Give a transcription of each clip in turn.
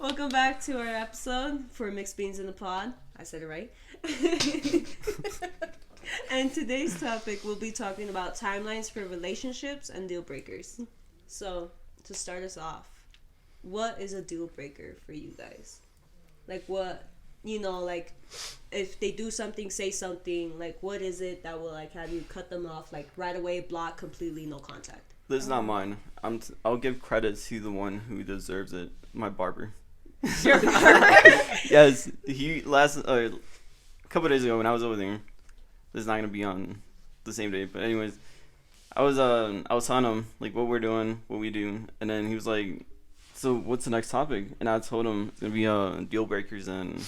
Welcome back to our episode for Mixed Beans in the Pod. I said it right. And today's topic, we'll be talking about timelines for relationships and deal breakers. So, to start us off, what is a deal breaker for you guys? Like what, like if they do something, say something, like what is it that will like have you cut them off like right away, block completely, no contact? This is not mine. I'll give credit to the one who deserves it. My barber. Your barber? Yes, he a couple of days ago when I was over there. This is not gonna be on the same day, but anyways, I was telling him like what we're doing, what we do, and then he was like, "So what's the next topic?" And I told him it's gonna be deal breakers and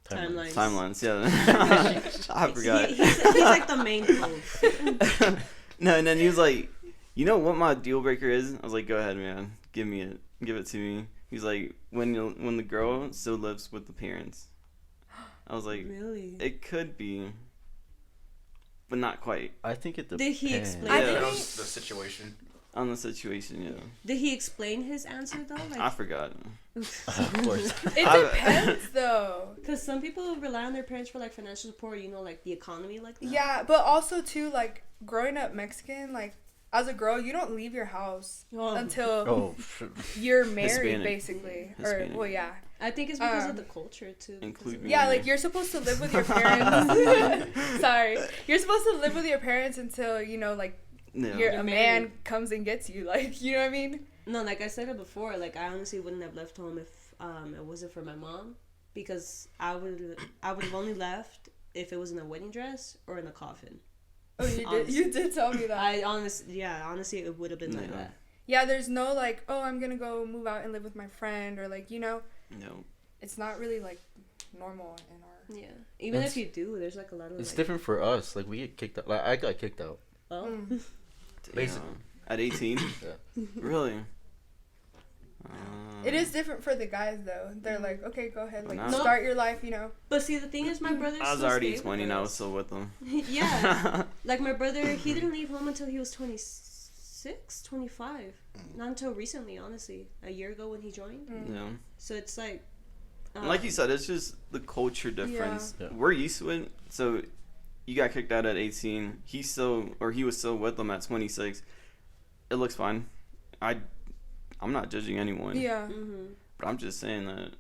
timelines. Yeah, I forgot. He's like the main host. No, and then he was like, "You know what my deal breaker is?" I was like, "Go ahead, man. Give it to me." He's like, when the girl still lives with the parents. I was like, really? It could be, but not quite. I think it depends. Did he explain? Yeah, that was the situation. On the situation, yeah. Did he explain his answer though? Like, I forgot. Of course. It depends though. Because some people rely on their parents for like financial support, like the economy like that. Yeah, but also too, like growing up Mexican, like as a girl, you don't leave your house until you're married, Hispanic. basically. Hispanic. Or well, yeah. I think it's because of the culture too. Include me. Yeah, like you're supposed to live with your parents. Sorry, you're supposed to live with your parents until like a man comes and gets you. Like, you know what I mean? No, like I said it before. Like I honestly wouldn't have left home if it wasn't for my mom, because I would have only left if it was in a wedding dress or in a coffin. Oh, you did tell me that. Honestly, it would have been like that. Yeah, there's no like, oh, I'm gonna go move out and live with my friend, or like, No. It's not really like normal in our. Yeah, even if you do, there's like a lot of. It's different for us. Like we get kicked out. Like I got kicked out. Oh. Basically. At 18. Yeah. Really. It is different for the guys though. They're like, okay, go ahead, like No. start your life, But see, the thing is, my brother. I was already 20 and I was still with them. Yeah, like my brother, he didn't leave home until he was 26, 25. Not until recently, honestly. A year ago when he joined. Yeah. So it's like. Like you said, it's just the culture difference. Yeah. We're used to it. So you got kicked out at 18. He was still with them at 26. It looks fine. I'm not judging anyone. Yeah. Mm-hmm. But I'm just saying that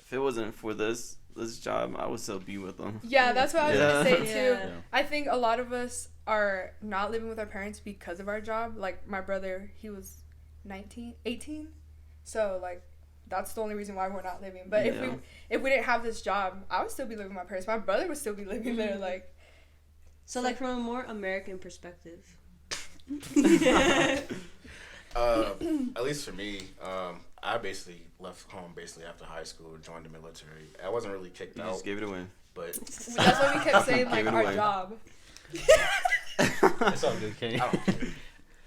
if it wasn't for this job, I would still be with them. Yeah, that's what I was gonna say too. Yeah. I think a lot of us are not living with our parents because of our job. Like my brother, he was 18. So like that's the only reason why we're not living. But if we didn't have this job, I would still be living with my parents. My brother would still be living there. Like. So like from a more American perspective. At least for me, I basically left home after high school, joined the military. I wasn't really kicked out. Just gave it away. But That's what we kept saying, like our job. It's all good, Kenny.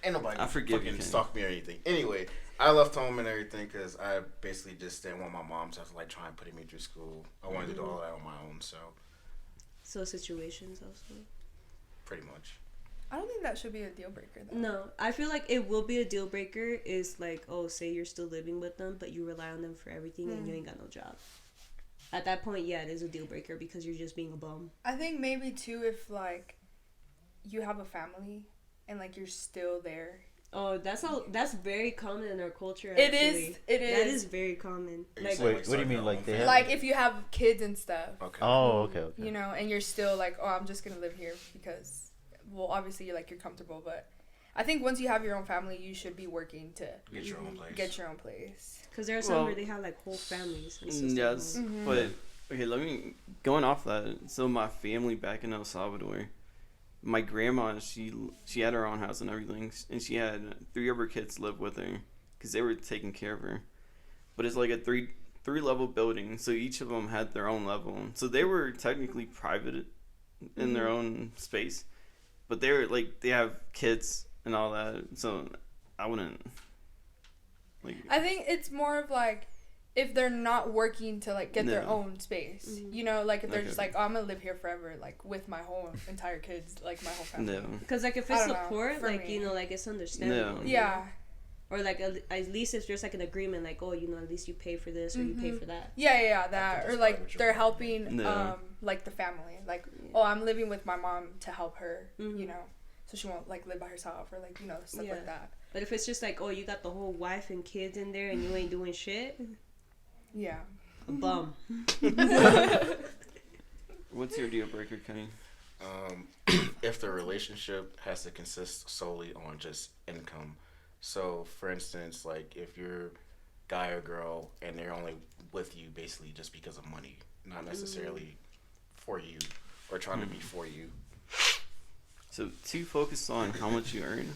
Ain't nobody I forgive fucking you, stalk me or anything. Anyway, I left home and everything because I basically just didn't want my mom to have to like try and put me through school. I wanted to do all that on my own, So situations also. pretty much. I don't think that should be a deal breaker though. No, I feel like it will be a deal breaker is like, oh, say you're still living with them, but you rely on them for everything and you ain't got no job. At that point, yeah, it is a deal breaker because you're just being a bum. I think maybe too if like you have a family and like you're still there. Oh, that's very common in our culture. It actually. is. That is very common. Like, Wait, what do you mean? Like they have? Like if you have kids and stuff. Okay. Oh, okay. And you're still like, oh, I'm just gonna live here because. Well, obviously, you're comfortable, but I think once you have your own family, you should be working to Get your own place. Because there are some where they have, like, whole families. And Yes, but, okay, going off that, so my family back in El Salvador, my grandma, she had her own house and everything, and she had 3 of her kids live with her, because they were taking care of her. But it's like a three-level building, so each of them had their own level. So they were technically private in their own space. But they're like they have kids and all that, so I wouldn't like. I think it's more of like if they're not working to like get their own space, like if they're just like, oh, I'm gonna live here forever, like with my whole entire kids, like my whole family. because like if it's support, like like it's understandable. Yeah. Or like at least if there's like an agreement, like, oh, you know, at least you pay for this or you pay for that. Yeah, that. that's Or probably like what you're they're wanting. helping No. like the family. Like, oh, I'm living with my mom to help her, Mhm. you know, so she won't like live by herself or like, you know, stuff Yeah. like that. But if it's just like, oh, you got the whole wife and kids in there and you ain't doing shit, Yeah. a bum. What's your deal breaker, Kenny? If the relationship has to consist solely on just income. So, for instance, like if you're guy or girl and they're only with you basically just because of money, not necessarily for you or trying to be for you. So, too focused on how much you earn,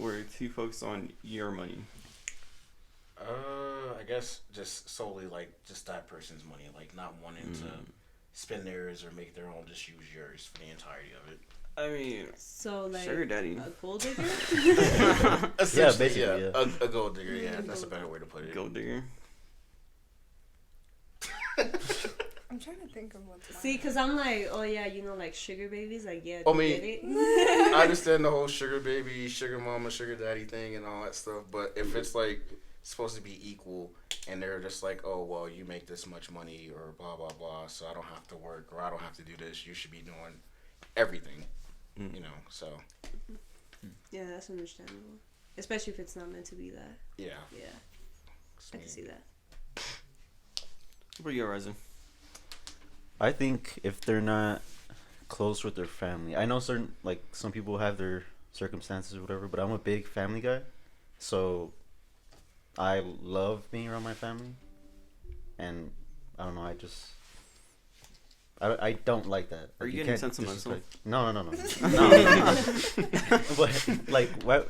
or too focused on your money? I guess just solely like just that person's money, like not wanting to spend theirs or make their own, just use yours for the entirety of it. I mean, So like sugar daddy. a gold digger. Essentially, basically, yeah. A gold digger. Yeah, that's a better way to put it. Gold digger. I'm trying to think of what's mine. See, because I'm like, oh yeah, you know, like sugar babies, like yeah, I they mean, get it. I understand the whole sugar baby, sugar mama, sugar daddy thing and all that stuff, but if it's like supposed to be equal and they're just like, oh well, you make this much money or blah blah blah, so I don't have to work or I don't have to do this, you should be doing everything, you know. So Yeah, that's understandable. Especially if it's not meant to be that. yeah, Yeah, I can see that. Where you at, Ryzen? I think if they're not close with their family, I know certain like some people have their circumstances or whatever, but I'm a big family guy, so I love being around my family, and I don't know, I don't like that. Are Like, you getting can't sentimental? disrespect- No. No. But like, why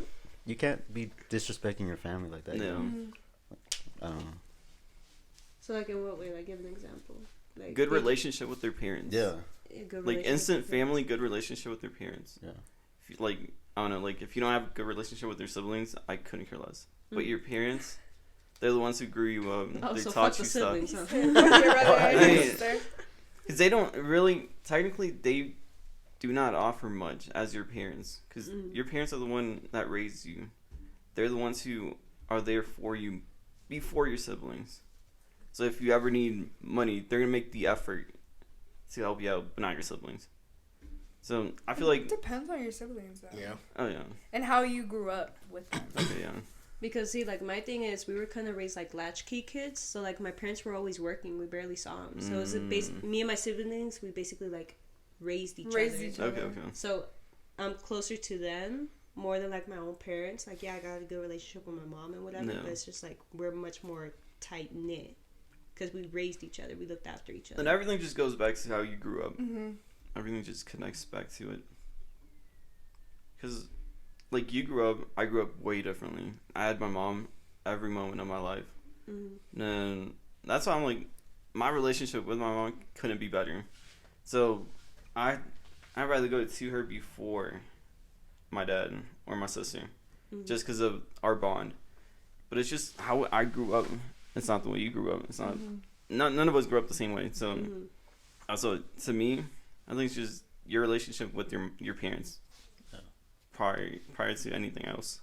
you can't be disrespecting your family like that? you No. know? I don't know. So like in what way? Like give an example. Like Good relationship with their parents. Yeah. A good Like relationship instant with them. family, good relationship with their parents. Yeah. If you, like, I don't know, like if you don't have a good relationship with your siblings, I couldn't care less. But your parents, they're the ones who grew you up. Oh, They so taught fuck you the stuff. siblings, huh? Your brother and your I mean- sister. Because they don't really, technically, they do not offer much as your parents. Because your parents are the one that raised you. They're the ones who are there for you before your siblings. So if you ever need money, they're going to make the effort to help you out, but not your siblings. So I feel like, It depends on your siblings though. yeah. oh yeah, And how you grew up with them. okay, yeah. Because see, like my thing is, we were kind of raised like latchkey kids. So like my parents were always working. We barely saw them. So it was me and my siblings. We basically like raised each other. Okay, okay. So I'm closer to them more than like my own parents. Like yeah, I got a good relationship with my mom and whatever. No. But it's just like we're much more tight knit because we raised each other. We looked after each other. And everything just goes back to how you grew up. Mm-hmm. Everything just connects back to it. Because, like, you grew up, I grew up way differently. I had my mom every moment of my life. And that's why I'm like, my relationship with my mom couldn't be better. So, I'd rather go to her before my dad or my sister. Just because of our bond. But it's just how I grew up. It's not the way you grew up. It's not, none of us grew up the same way. So, also, to me, I think it's just your relationship with your parents prior to anything else.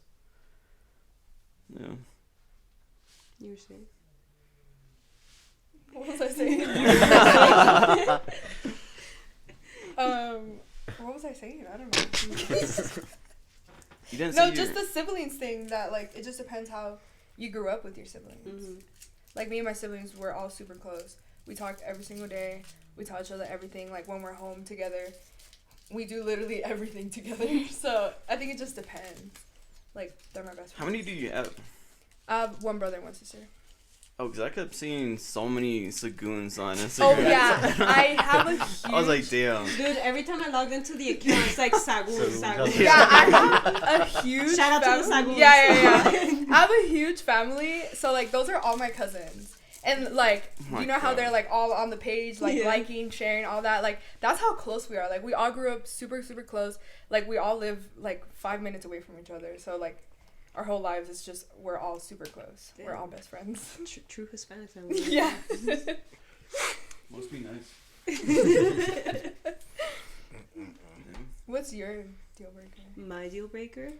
Yeah. You were saying? What was I saying? What was I saying? I don't know. You didn't No, say just the siblings thing that like it just depends how you grew up with your siblings. Like me and my siblings were all super close. We talked every single day. We taught each other everything. Like when we're home together, we do literally everything together. So I think it just depends. Like they're my best friends. How many do you have? I have one brother and one sister. Oh, because I kept seeing so many Sagoons on Instagram. Oh yeah, I have a huge. I was like, damn. Dude, every time I logged into the account, it's like Sagun, Sagun. Yeah, I have a huge. Shout out to the family. Saguns. Yeah. I have a huge family, so like those are all my cousins. And like, Oh you my know how God. they're like all on the page, like Yeah. liking, sharing, all that. Like that's how close we are. Like we all grew up super, super close. Like we all live like 5 minutes away from each other. So like, our whole lives it's just we're all super close. Damn. We're all best friends. True Hispanic family. Yeah. Must be nice. What's your deal breaker? My deal breaker?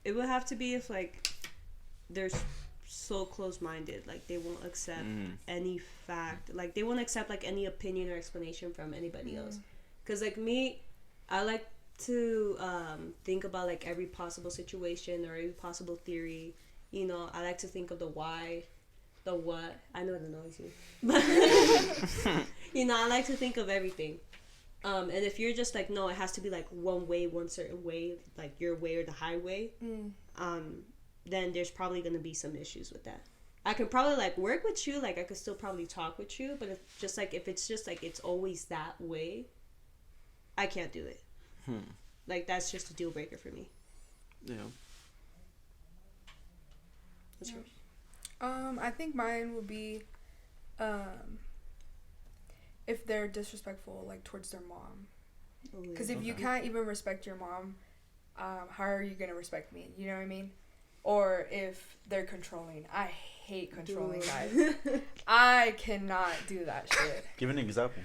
it would have to be if like they're so close-minded, like they won't accept any fact, like they won't accept like any opinion or explanation from anybody else. Because like me, I like to think about like every possible situation or every possible theory. You know, I like to think of the why, the what. I know it annoys you, but you know, I like to think of everything. And if you're just like, no, it has to be like one way, one certain way, like your way or the highway, then there's probably gonna be some issues with that. I could probably like work with you, like I could still probably talk with you, but if it's just like it's always that way, I can't do it. Like that's just a deal breaker for me. Yeah. What's yours? I think mine would be, if they're disrespectful, like towards their mom. Because if you can't even respect your mom, how are you gonna respect me? You know what I mean? Or if they're controlling. I hate controlling guys. I cannot do that shit. Give an example.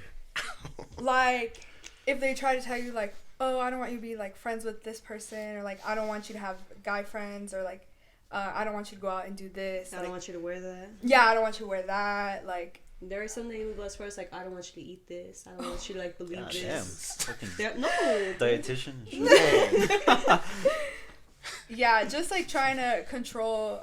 Like, if they try to tell you, like, oh, I don't want you to be, like, friends with this person, or, like, I don't want you to have guy friends, or, like, I don't want you to go out and do this. I don't want you to wear that. Yeah, I don't want you to wear that. Like, there is something even go as far as like, I don't want you to eat this. I don't want you to like believe God this. damn. No. Dietitian. Yeah, just like trying to control.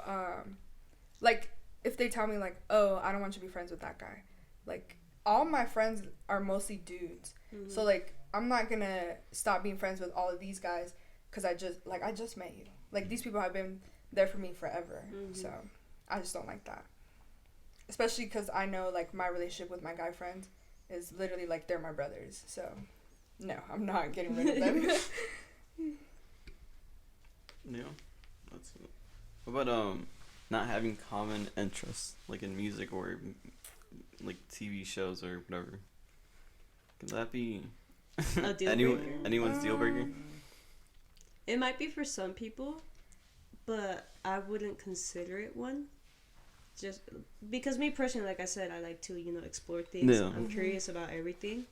Like, if they tell me like, oh, I don't want you to be friends with that guy. Like, all my friends are mostly dudes, so like I'm not gonna stop being friends with all of these guys because I just met you. Like, these people have been there for me forever, so I just don't like that. Especially because I know, like, my relationship with my guy friends is literally, like, they're my brothers. So, no, I'm not getting rid of them. Yeah. That's it. What about, not having common interests, like in music or, like, TV shows or whatever? Could that be A deal breaker? Anyone's deal breaker? It might be for some people, but I wouldn't consider it one. Just because me personally, like I said, I like to, you know, explore things. Yeah. I'm curious about everything.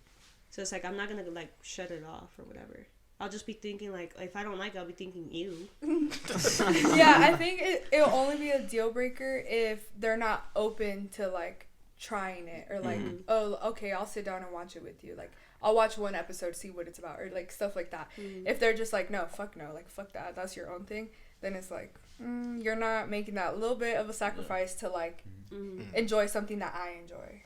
So it's like, I'm not going to, like, shut it off or whatever. I'll just be thinking, like, if I don't like it, I'll be thinking, ew. Yeah, I think it'll only be a deal breaker if they're not open to, like, trying it. Or, like, oh, okay, I'll sit down and watch it with you. Like, I'll watch one episode, see what it's about. Or, like, stuff like that. If they're just like, no, like, fuck that. That's your own thing. Then it's like, you're not making that little bit of a sacrifice to, like, enjoy something that I enjoy.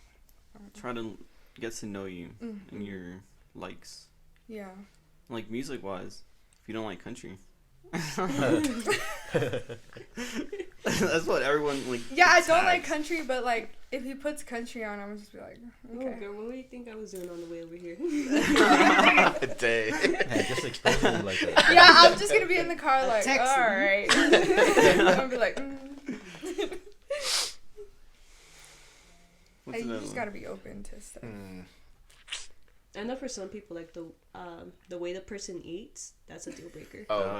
Try to get to know you and your likes. Yeah. Like, music-wise, if you don't like country. That's what everyone, like... Yeah, I don't like country, but, like, if he puts country on, I'm just be like, okay. Oh, girl, what do you think I was doing on the way over here? Dang. Hey, just exposing you like that. Yeah, I'm just gonna be in the car like, Text all right. I'm gonna be like, What's Hey, you another just one? gotta be open to stuff. I know for some people, like, the way the person eats, that's a deal breaker. Oh,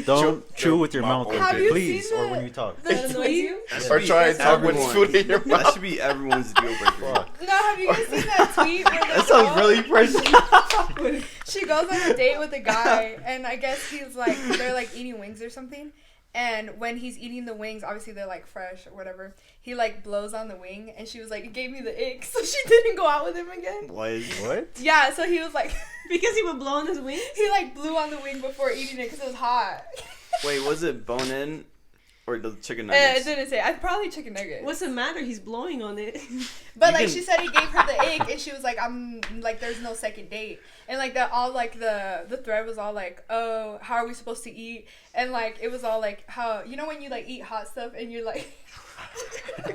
Don't chew with your mouth Have open, you please, seen or that? when you talk. That annoys you? Or try to talk with Everyone. food in your That mouth. should be everyone's deal breaker. Fuck. No, have you guys seen that tweet where That sounds really personal. she goes on a date with a guy, and I guess he's like, they're like eating wings or something. And when he's eating the wings, obviously they're like fresh or whatever. He like blows on the wing, and she was like, it gave me the ick, so she didn't go out with him again. What? Yeah, so he was like, Because he would blow on his wings? he like blew on the wing before eating it because it was hot. Wait, was it bone-in or the chicken It nuggets? didn't say. I probably chicken nuggets. What's the matter? He's blowing on it. But You like can- she said, he gave her the ick, and she was like, "I'm like, there's no second date." And like that, all like the thread was all like, "Oh, how are we supposed to eat?" And like it was all like, "How you know when you like eat hot stuff and you're like." Yeah,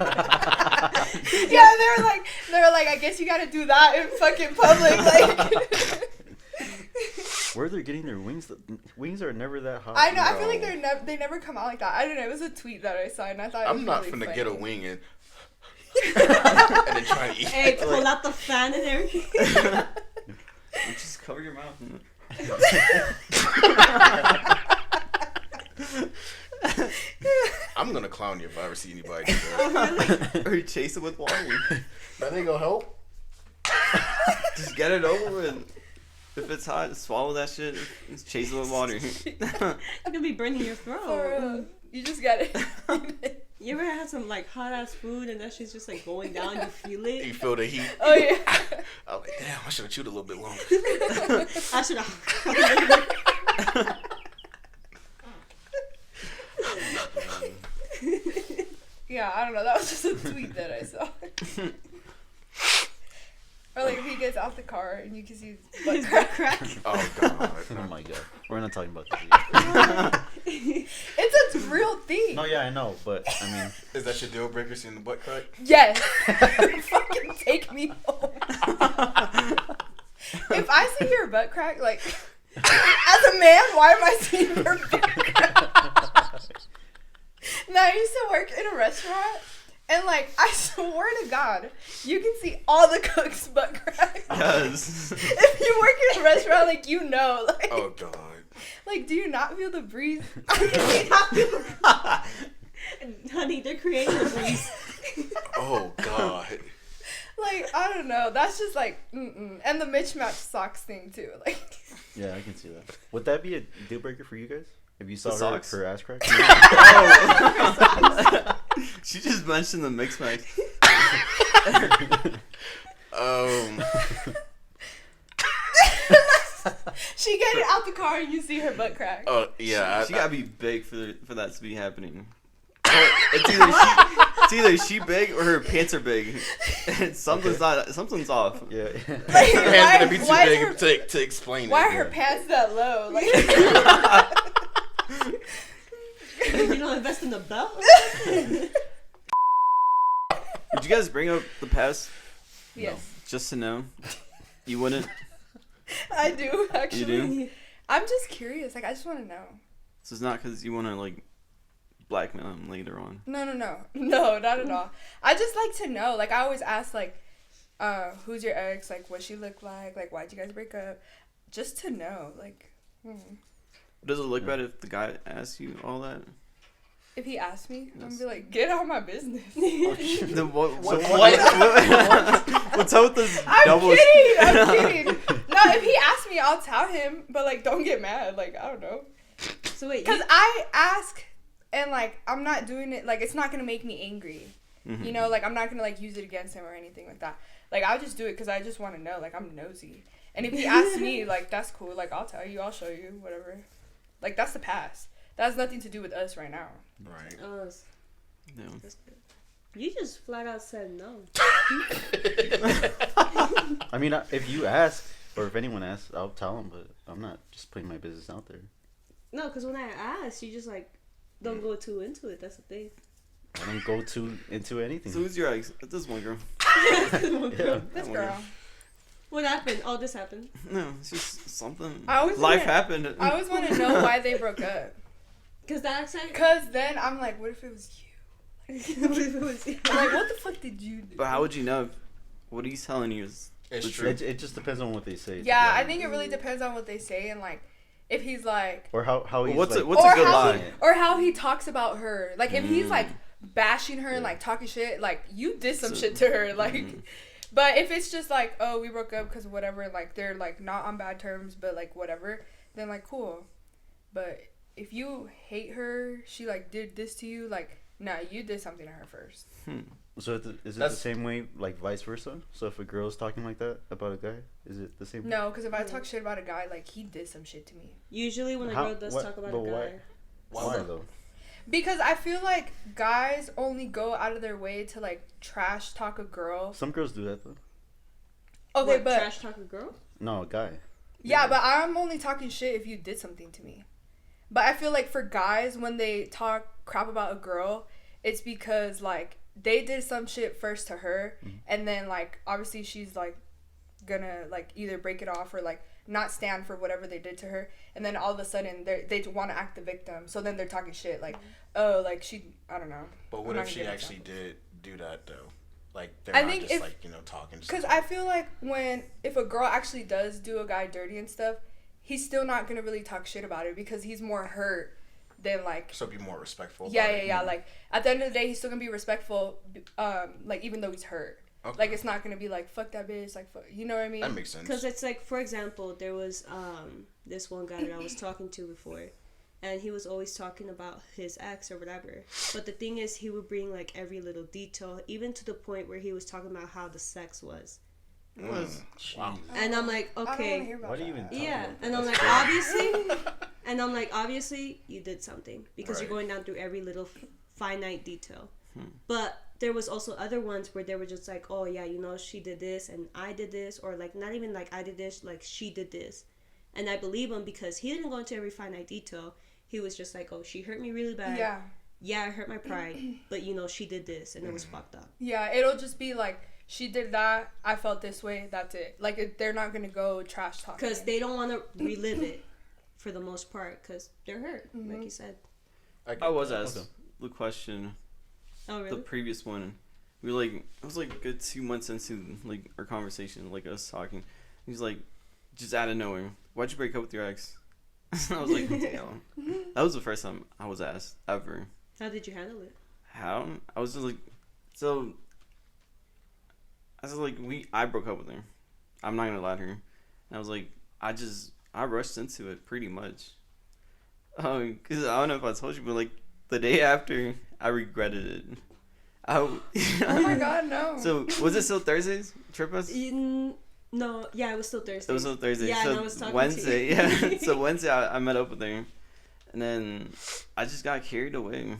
they were like, I guess you gotta do that in fucking public, like. Where they're getting their wings? The wings are never that hot. I know. I feel like they never come out like that. I don't know. It was a tweet that I saw, and I thought it was I'm not really finna funny. get a wing and then try to eat. Hey, it. pull out the fan and everything. Just cover your mouth. I'm gonna clown you if I ever see anybody do that. Or you chase it with water. That ain't gonna help. Just get it over with. If it's hot, swallow that shit. Chase it with water. It could be burning your throat. For you just got it. You ever had some like hot ass food and that shit's just like going down? You feel it. You feel the heat. Oh yeah. I was like, damn, I should have chewed a little bit longer. I should have. Yeah, I don't know. That was just a tweet that I saw. Or like if he gets out the car and you can see his butt crack. Oh god. Oh my god. We're not talking about that yet. It's a real thing. No, yeah, I know, but I mean, Is that your deal breaker, seeing the butt crack? Yes. Fucking take me home. If I see your butt crack, like, as a man, why am I seeing your butt crack? Now, I used to work in a restaurant, and, like, I swear to God, you can see all the cooks' butt crack. Yes. If you work in a restaurant, like, you know, like, Oh god. like, do you not feel the breeze? Honey, they're creating a breeze. Oh god. Like, I don't know. That's just, like, mm-mm. And the mismatched socks thing, too. Like, yeah, I can see that. Would that be a deal breaker for you guys? If you saw The socks? her ass crack? Oh. She just mentioned the mix match. she getting out the car and you see her butt crack. Oh yeah. She gotta be big for that to be happening. It's either she big or her pants are big. Something's off. Yeah. Like, Her hands gonna be too why is big to explain Why it. are her pants that low? Like, You don't invest in the belt? Would you guys bring up the past yes, just to know? You wouldn't? I do actually. You do? I'm just curious. Like, I just want to know. So it's not because you want to like blackmail him later on. No, not at all. I just like to know. Like, I always ask, like, who's your ex? Like, what she look like? Like, why'd you guys break up? Just to know. Like, Does it look bad if the guy asks you all that? if he asked me, I'm Yes. gonna be like, get out of my business. Then what's up with this I'm double? kidding. No, if he asks me, I'll tell him. But, like, don't get mad. Like, I don't know. So wait, Because I ask, and, like, I'm not doing it. Like, it's not gonna make me angry. Mhm. You know, like, I'm not gonna, like, use it against him or anything like that. Like, I'll just do it because I just want to know. Like, I'm nosy. And if he asks me, like, that's cool. Like, I'll tell you. I'll show you. Whatever. Like, that's the past. That has nothing to do with us right now. Right. No. You just flat out said no. I mean, if you ask, or if anyone asks, I'll tell them, but I'm not just putting my business out there. No, because when I asked, you just like don't go too into it. That's the thing. I don't go too into anything. So who's your ex? This one girl. Yeah. This girl. What happened? Oh, this happened. No, it's just something. I always Life wanna- happened. I always want to know why they broke up. Cause that's like. Because then I'm like, what if it was you? What if it was you? I'm like, what the fuck did you do? But how would you know if what he's telling you is It's the true. It just depends on what they say. Yeah, I think it really depends on what they say and, like, if he's like, Or how he's What's like, a good how lie? He, or how he talks about her. Like, if he's like bashing her and like talking shit, like, you did some shit to her, like. But if it's just like, oh, we broke up because whatever, like, they're like not on bad terms, but like whatever, then like cool. But if you hate her, she like did this to you, like, nah, you did something to her first. So is it the That's- same way, like vice versa? So if a girl's talking like that about a guy, is it the same? No, because if I talk shit about a guy, like, he did some shit to me. Usually when a How- girl does what- talk about but a guy. Why though? Because I feel like guys only go out of their way to like trash talk a girl. Some girls do that though. Okay, What, but trash talk a girl. No, a guy. yeah, but I'm only talking shit if you did something to me. But I feel like for guys, when they talk crap about a girl, it's because like they did some shit first to her, and then like obviously she's like gonna like either break it off or like not stand for whatever they did to her, and then all of a sudden they want to act the victim, so then they're talking shit like, oh, like she, I don't know. But what I'm not if she gonna give actually did do that though? Like they're I not think just if- like, you know, talking. just Because like- I feel like if a girl actually does do a guy dirty and stuff, he's still not gonna really talk shit about it because he's more hurt than like. So be more respectful. Yeah, about yeah, it. yeah. Like at the end of the day, he's still gonna be respectful, like even though he's hurt. Okay. Like, it's not gonna be like, fuck that bitch, like, fuck, you know what I mean? That makes sense. Because it's like, for example, there was this one guy that I was talking to before, and he was always talking about his ex or whatever. But the thing is, he would bring like every little detail, even to the point where he was talking about how the sex was. Wow. And I'm like, I don't wanna okay, hear about What do you that. even talk yeah. about And that? I'm like, obviously, you did something because Right. you're going down through every little finite detail. But there was also other ones where they were just like, oh yeah, you know, she did this and I did this, or like not even like I did this, like she did this. And I believe him because he didn't go into every finite detail. He was just like, oh, she hurt me really bad. Yeah, it hurt my pride, but you know, she did this and it was fucked up. Yeah, it'll just be like, she did that, I felt this way, that's it. Like, they're not gonna go trash talking. Because they don't want to relive it for the most part because they're hurt, like you said. I was asked the question, Oh, really? the previous one. We were like, it was like a good 2 months into like our conversation, like us talking. He's like, just out of nowhere, why'd you break up with your ex? I was like, damn. That was the first time I was asked ever. How did you handle it? How? I was just like, so. I was like, I broke up with her. I'm not gonna lie to her. And I was like, I rushed into it pretty much. Cause I don't know if I told you, but like the day after, I regretted it. Oh my god, no. So was it still Thursdays? Trip us? No, yeah, it was still Thursday. It was still Thursday. Yeah, so and I was talking Wednesday, to you. yeah. So Wednesday, I met up with her, and then I just got carried away,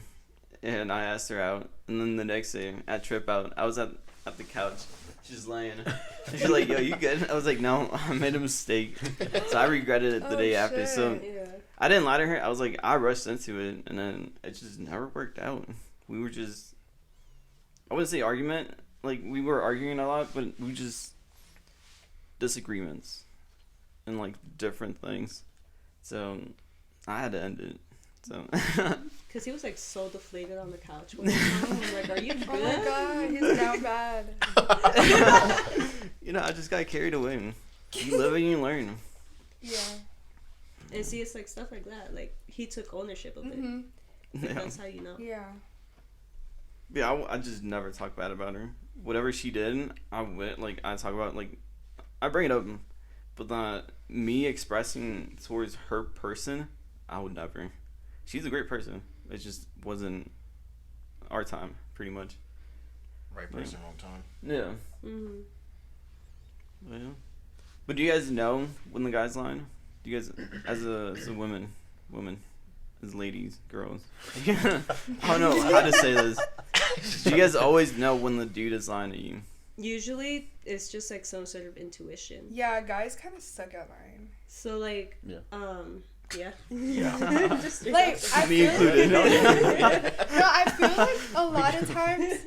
and I asked her out. And then the next day, at Trip Out, I was at the couch. She's laying. She's like, yo, you good? I was like, no, I made a mistake. So I regretted it the day after. So Yeah. I didn't lie to her. I was like, I rushed into it, and then it just never worked out. We were just, I wouldn't say argument. Like, we were arguing a lot, but we just disagreements and, like, different things. So I had to end it. So. Because he was like so deflated on the couch when I'm like, are you good? Oh my god, he's down bad. You know, I just got carried away. You live and you learn. Yeah. And see, it's like stuff like that. Like, he took ownership of it. Yeah. That's how you know. Yeah. Yeah, I just never talk bad about her. Whatever she did, I talk about, like, I bring it up. But not me expressing towards her person, I would never. She's a great person. It just wasn't our time, pretty much. Right person, wrong time. Yeah. Mm-hmm. Yeah. But do you guys know when the guy's lying? Do you guys, as a women, as ladies, girls, I don't know how to say this. Do you guys always know when the dude is lying to you? Usually, it's just like some sort of intuition. Yeah, guys kind of suck at lying. So, like, Yeah. Yeah. Just Like, I Me feel included. no, I feel like a lot of times,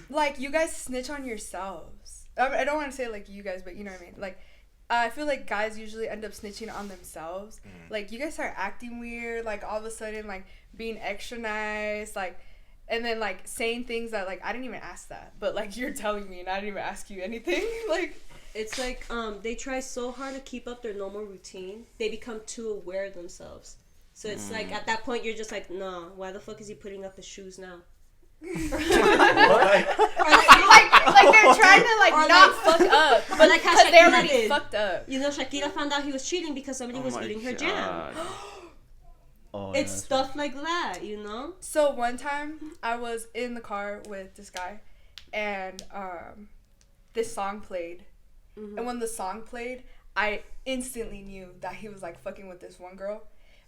like, you guys snitch on yourselves. I don't want to say, like, you guys, but you know what I mean. Like, I feel like guys usually end up snitching on themselves. Like, you guys start acting weird, like, all of a sudden, like, being extra nice, like, and then, like, saying things that, like, I didn't even ask that, but, like, you're telling me and I didn't even ask you anything. Like, it's like they try so hard to keep up their normal routine, they become too aware of themselves. So it's like at that point you're just like, no, why the fuck is he putting up his shoes now? like they're trying to like Or not like- fuck up, Or but like how because they Shakira already did. fucked up. You know, Shakira found out he was cheating because somebody was my eating her God. jam. Oh, It's yeah, stuff like that, you know? So one time I was in the car with this guy, and this song played, and when the song played, I instantly knew that he was like fucking with this one girl,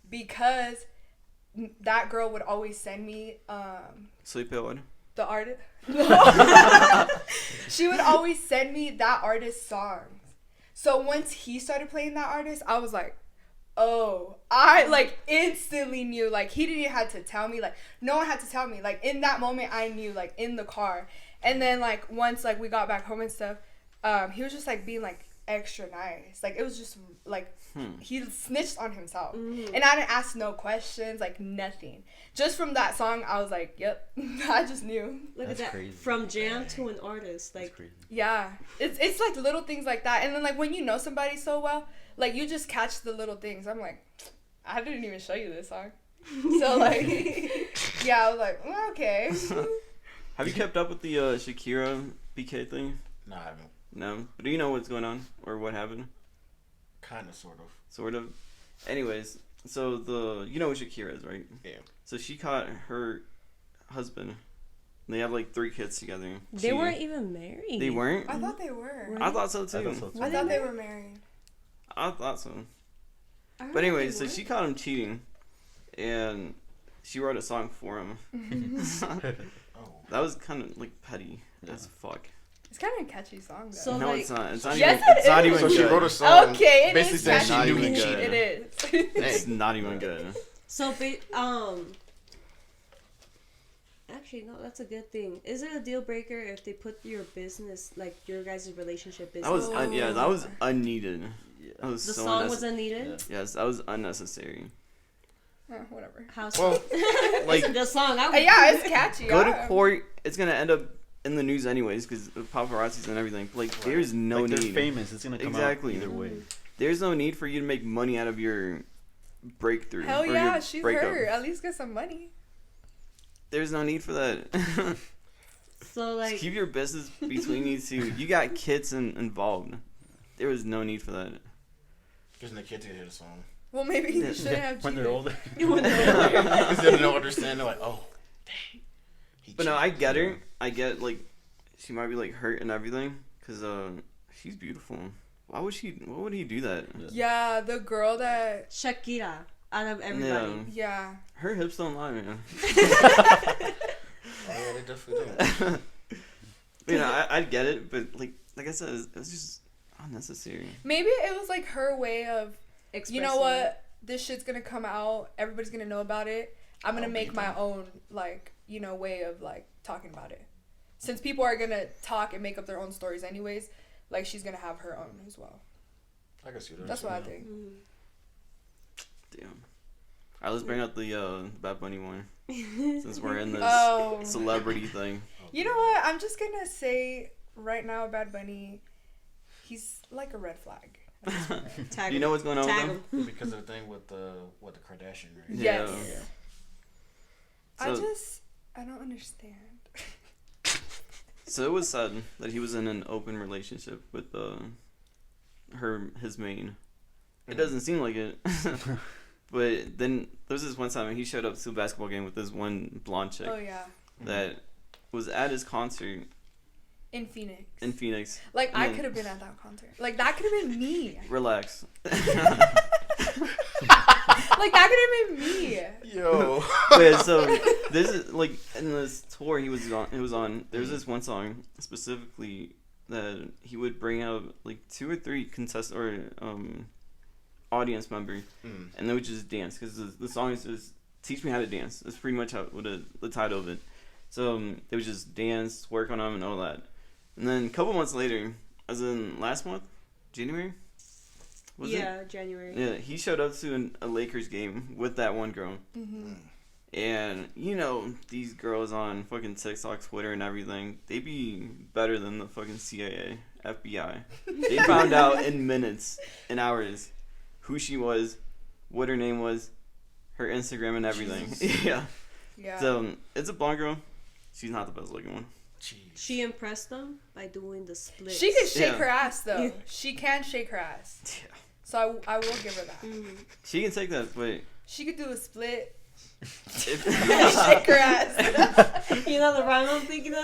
because that girl would always send me Sleep Ill. the artist. She would always send me that artist's songs. So once he started playing that artist, I was like, oh, I like instantly knew. Like, he didn't even have to tell me. Like, no one had to tell me. Like, in that moment, I knew. Like, in the car. And then like once like we got back home and stuff, he was just like being like extra nice. Like, it was just like he snitched on himself, and I didn't ask no questions, like nothing. Just from that song, I was like, yep. I just knew. Look That's at that. crazy. From jam to an artist. That's Like, crazy. Yeah, it's like little things like that, and then like when you know somebody so well, like you just catch the little things. I'm like, I didn't even show you this song, so like, yeah, I was like, okay. Have you kept up with the Shakira PK thing? No, I haven't. No, but do you know what's going on or what happened? Kind of, sort of. Sort of. Anyways, so you know what Shakira is, right? Yeah. So she caught her husband. They have like 3 kids together. They weren't even married. They weren't. I thought they were. I thought so too. I thought they were married. I thought so. I heard But anyway, they so were. she caught him cheating, and she wrote a song for him. Oh. That was kind of like petty as fuck. It's kind of a catchy song, though. So, No, like, it's not. It's not yes, even. It's it not is. even So she good. wrote a song. Okay, it basically is saying catchy. she knew he Not even cheated. It is. It's not even good. So, actually, no, that's a good thing. Is it a deal breaker if they put your business, like your guys' relationship business? That was that was unneeded. That was the so song was unneeded. Yes, that was unnecessary. Whatever. How Well, so? It's like- a good song. Yeah, it's catchy. Go to court. It's gonna end up in the news anyways because of paparazzis and everything. Like, there's no like they're need. famous. It's gonna come Exactly. out either way. There's no need for you to make money out of your breakthrough. Hell or yeah, your she's breakup. her. At least get some money. There's no need for that. So like, Just keep your business between you two. You got kids involved. There was no need for that. Because the kids can hear the song. Well, maybe you shouldn't have When cheated. they're older. Because they don't understand. They're like, oh, dang. He But no, I cheated. get her. I get like she might be like hurt and everything because she's beautiful. What would he do that? Yeah, the girl that. Shakira out of everybody. Yeah. Her hips don't lie, man. Oh, yeah, they definitely don't. You know, I get it, but like I said, it was just unnecessary. Maybe it was like her way of, you know Expressing what? This shit's gonna come out. Everybody's gonna know about it. I'm gonna Oh, make my people. own, like, way of, like, talking about it. Since people are gonna talk and make up their own stories anyways, like, she's gonna have her own as well. I can see that. That's what I Yeah. think. Damn. All right, let's bring up the Bad Bunny one since we're in this Oh. celebrity thing. You know what? I'm just gonna say right now, Bad Bunny, he's like a red flag. Tag Do you know what's going on Tag with him? him. Because of the thing with the Kardashian, right? Yes. Yeah. So- I don't understand. So it was said that he was in an open relationship with his main. It doesn't seem like it. But then there was this one time he showed up to a basketball game with this one blonde chick Oh yeah, that was at his concert in Phoenix. in Phoenix. Like I Mm. could have been at that concert. Like that could have been me. Relax. Like that could have been me. Yo. But so this is like in this tour he was on. There's this one song specifically that he would bring out like 2 or 3 contest or audience members, and they would just dance because the song is just teach me how to dance. That's pretty much the title of it. So they would just dance, work on them, and all that. And then a couple months later, as in last month, January. Was it? January. Yeah, he showed up to a Lakers game with that one girl. Mm-hmm. And, you know, these girls on fucking TikTok, Twitter, and everything, they be better than the fucking CIA, FBI. They found out in minutes, in hours, who she was, what her name was, her Instagram, and everything. Yeah. Yeah. So, it's a blonde girl. She's not the best looking one. Jeez. She impressed them by doing the split. She can shake Yeah. her ass though. Yeah. She can shake her ass. Yeah. So I will give her that. She can take that, but She could do a split. if, Shake her ass. You know the rhyme I'm thinking of?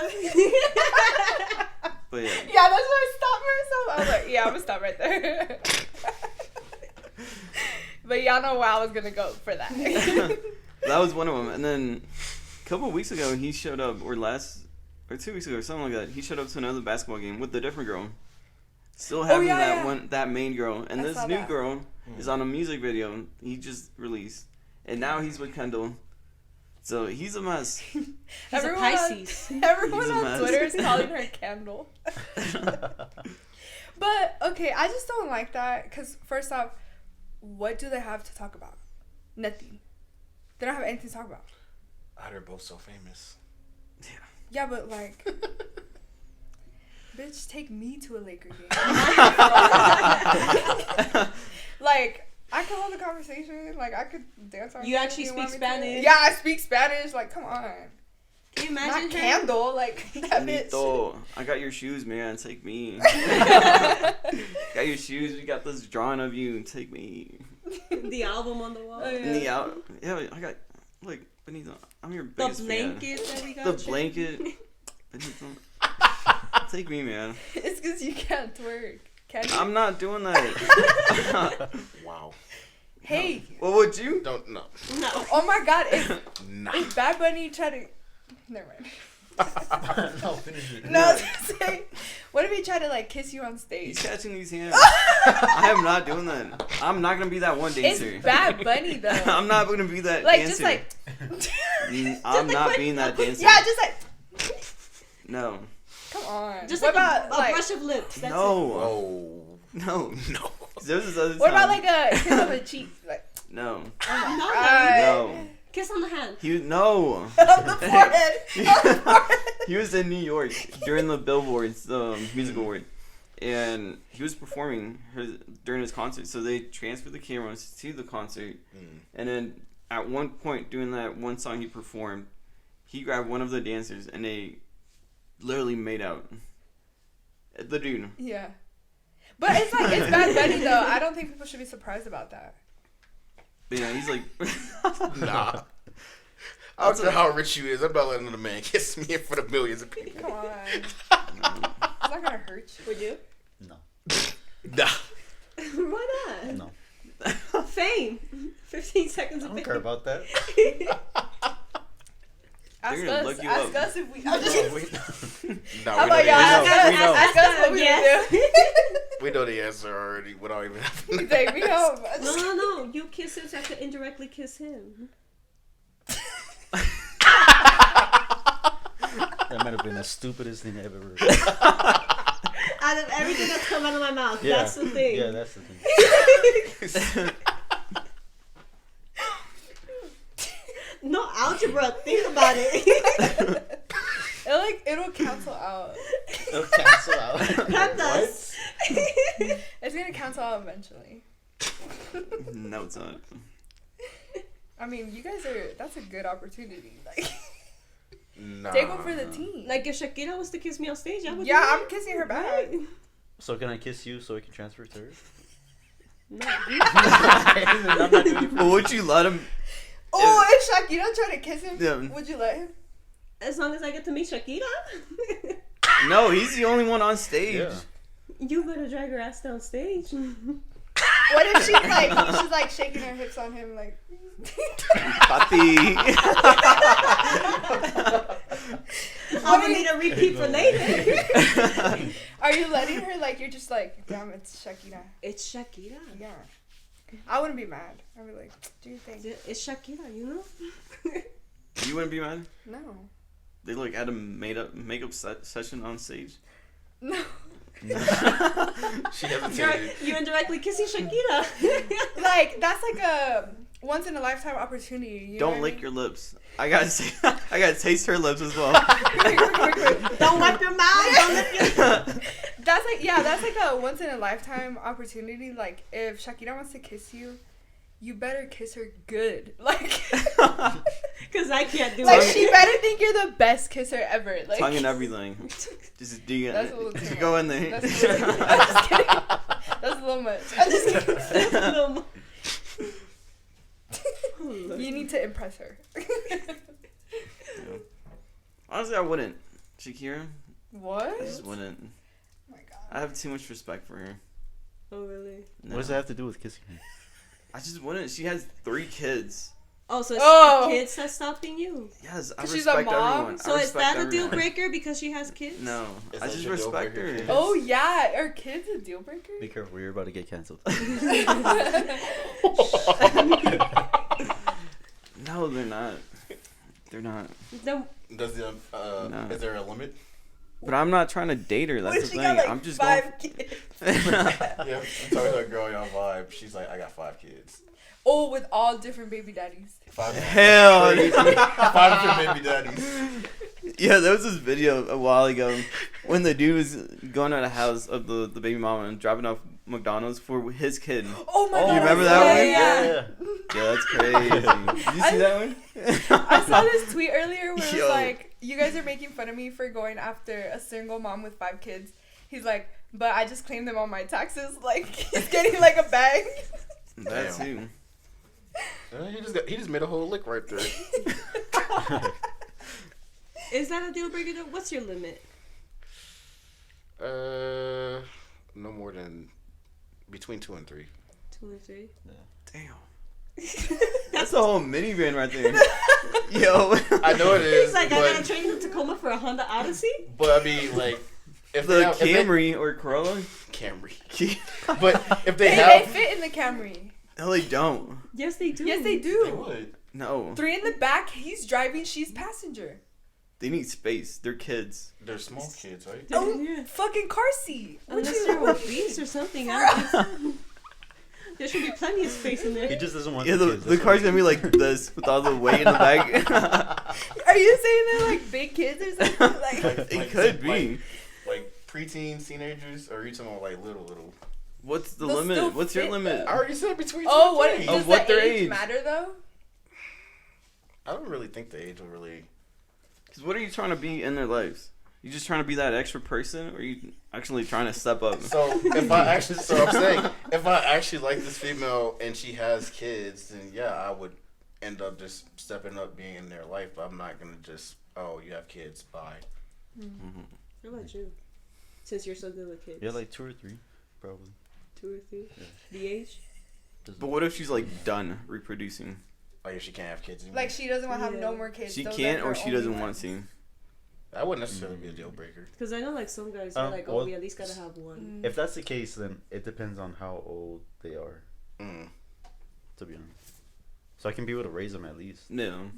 but yeah. Yeah, that's why I stopped myself. I was like, yeah, I'm gonna stop right there. But y'all know where I was gonna go for that. That was one of them. And then a couple of weeks ago, he showed up, or 2 weeks ago, or something like that. He showed up to another basketball game with a different girl. Still having that main girl. And I this saw new that. girl is on a music video he just released. And now he's with Kendall. So he's a mess. He's a Pisces. Everyone He's a on mess. Twitter is calling her Kendall. But, okay, I just don't like that. Because, first off, what do they have to talk about? Nothing. They don't have anything to talk about. They're both so famous. Yeah, but, like... Bitch, take me to a Laker game. Like, I could hold a conversation. Like, I could dance on You actually if want speak me to. Spanish? Yeah, I speak Spanish. Like, come on. Can you Not imagine her? candle, like that bitch. Benito, I got your shoes, man. Take me. Got your shoes. We got this drawing of you. Take me. The album on the wall. Oh, yeah. In the out. Yeah, I got like Benito. I'm your The biggest blanket that we got. fan. The you. blanket. Benito. Take me, man. It's because you can't twerk. Can you? I'm not doing that. Wow. Hey. What would you? Don't no. No. Oh my God. If Nah. Bad Bunny tried to. Never mind. No, finish it. No, I was gonna say, what if he tried to like kiss you on He's stage? catching these hands. I am not doing that. I'm not gonna be that one dancer. It's Bad Bunny though. I'm not gonna be that Like dancer. just like. I'm like, not what- being that dancer. Yeah, just like. No. Come on. Just what like about a like? brush of lips. That's No. Whoa. No. No. There's this other What about time. like a kiss on the cheek? Like. No. it. Oh No. Kiss on the hand. No. On the forehead. On the forehead. He was in New York during the Billboard's music award, and he was performing during his concert. So they transferred the cameras to the concert, and then at one point during that one song he performed, he grabbed one of the dancers and they literally made out. The dude. Yeah. But it's like, it's Bad Bunny though. I don't think people should be surprised about that. But yeah, he's like. Nah. I don't care how rich you is. I'm not letting another man kiss me in front of millions of people. Come on. It's not gonna hurt you. Would you? No. Nah. Why not? No. Fame. 15 seconds I of don't fame. care about that. Ask They're gonna us. look you Ask up. us if we. I'm just kidding. Nah, How we know about the y'all? answer. Ask us. We know. Ask us what we Yes. would do. We know the answer already without even having Take me home. No. You kiss him so I could indirectly kiss him. That might have been the stupidest thing I've ever heard. Out of everything that's come out of my mouth, Yeah. that's the thing. Yeah, that's the thing. No algebra. Think about it. It'll cancel out. It'll cancel out. Prep us. It's gonna cancel out eventually. No, it's not. I mean, you guys are. That's a good opportunity. Like, Nah. take one for the team. Like if Shakira was to kiss me on stage, I would. Yeah, do I'm it. kissing her back. Right. So can I kiss you so I can transfer to her? No. I'm not doing it for But would you let him? Oh, if Shakira tried to kiss him, Yeah. would you let him? As long as I get to meet Shakira. No, he's the only one on stage. Yeah. You better drag her ass down stage. What if she's like shaking her hips on him like? Papi. I'm gonna need a repeat for later. Are you letting her like? You're just like, damn, it's Shakira. It's Shakira. Yeah. I wouldn't be mad. I'd be like, do your thing. It's Shakira, you know? You wouldn't be mad? No. They like had a makeup session on stage. No. She hesitated. You're indirectly kissing Shakira. Like that's like a once in a lifetime opportunity. You know Don't what I lick mean? your lips. I gotta taste her lips as well. Quick. Don't wipe your mouth. Don't lick your. That's like a once in a lifetime opportunity. Like if Shakira wants to kiss you, you better kiss her good. Like, Because I can't do like it. she better think you're the best kisser ever. Like, Tongue and everything. Just do it. That's a little too Just much. go in there. That's a little, I'm just kidding. That's a little much. I'm just kidding. You need to impress her. Yeah. Honestly, I wouldn't. Shakira, What? I just wouldn't. Oh my god. I have too much respect for her. Oh, really? No. What does that have to do with kissing her? I just wouldn't. She has 3 kids. Oh, so it's Oh. kids that's stopping you. Yes, I 'Cause she's respect a mom? everyone. So I is respect that a deal everyone. breaker because she has kids? No, Is I that just your deal respect breaker, her. kids? Oh yeah, are kids a deal breaker? Be careful, you're about to get canceled. No, they're not. They're not. Then Does the No. is there a limit? But I'm not trying to date her. That's What the if she thing. got like I'm just 5 kids? going. Yeah, I'm talking to a girl on Vibe. She's like, I got 5 kids. Oh, with all different baby daddies. 5 Hell crazy. yeah. 5 different baby daddies. Yeah, there was this video a while ago when the dude was going to the house of the baby mama and dropping off McDonald's for his kid. Oh my Oh, god. You remember I that saw one? it, Yeah. Yeah, that's crazy. Did you see that one? I saw this tweet earlier where it was Yo. like, you guys are making fun of me for going after a single mom with 5 kids. He's like, but I just claimed them on my taxes. Like, he's getting like a bag. That too. He just made a whole lick right there. Is that a deal breaker though? What's your limit? No more than between 2 and 3. 2 or 3? Damn. That's a whole minivan right there. Yo. I know it is. He's like, but, I gotta trade in Tacoma for a Honda Odyssey? but I mean, like, if The they have, Camry or Corolla? Camry. But if they They have, fit in the Camry. No, they don't. Yes, they do. Yes, they they do. would. No. 3 in the back. He's driving. She's passenger. They need space. They're kids. They're small kids, right? Oh, Yeah. fucking car seat. What Unless you- they're obese or something. I don't think so. There should be plenty of space in He there. just doesn't want Yeah, the the, kids, the that's car's why. gonna be like this with all the weight in the back. Are you saying they're like big kids or something? Like, It could be. Like preteens, teenagers, or are you talking about like little? What's the They'll limit? still What's your fit, limit? I already said between 2 oh, and what 3. does Of what the their age age? matter though? I don't really think the age will really. Because what are you trying to be in their lives? You just trying to be that extra person, or are you actually trying to step up? So I'm saying, if I actually like this female and she has kids, then yeah, I would end up just stepping up, being in their life. But I'm not gonna just, oh, you have kids, bye. Mm-hmm. What about you? Since you're so good with kids. Yeah, like 2 or 3, probably. 2 or 3? Yeah. The age? But what if she's like done reproducing? Like if she can't have kids anymore. Like she doesn't want to have Yeah. no more kids. She Those can't, are or her she only doesn't want ones. to. That wouldn't necessarily be a deal breaker. Because I know like some guys are like, oh, well, we at least gotta have one. If that's the case, then it depends on how old they are, Mm. to be honest. So I can be able to raise them at least. No.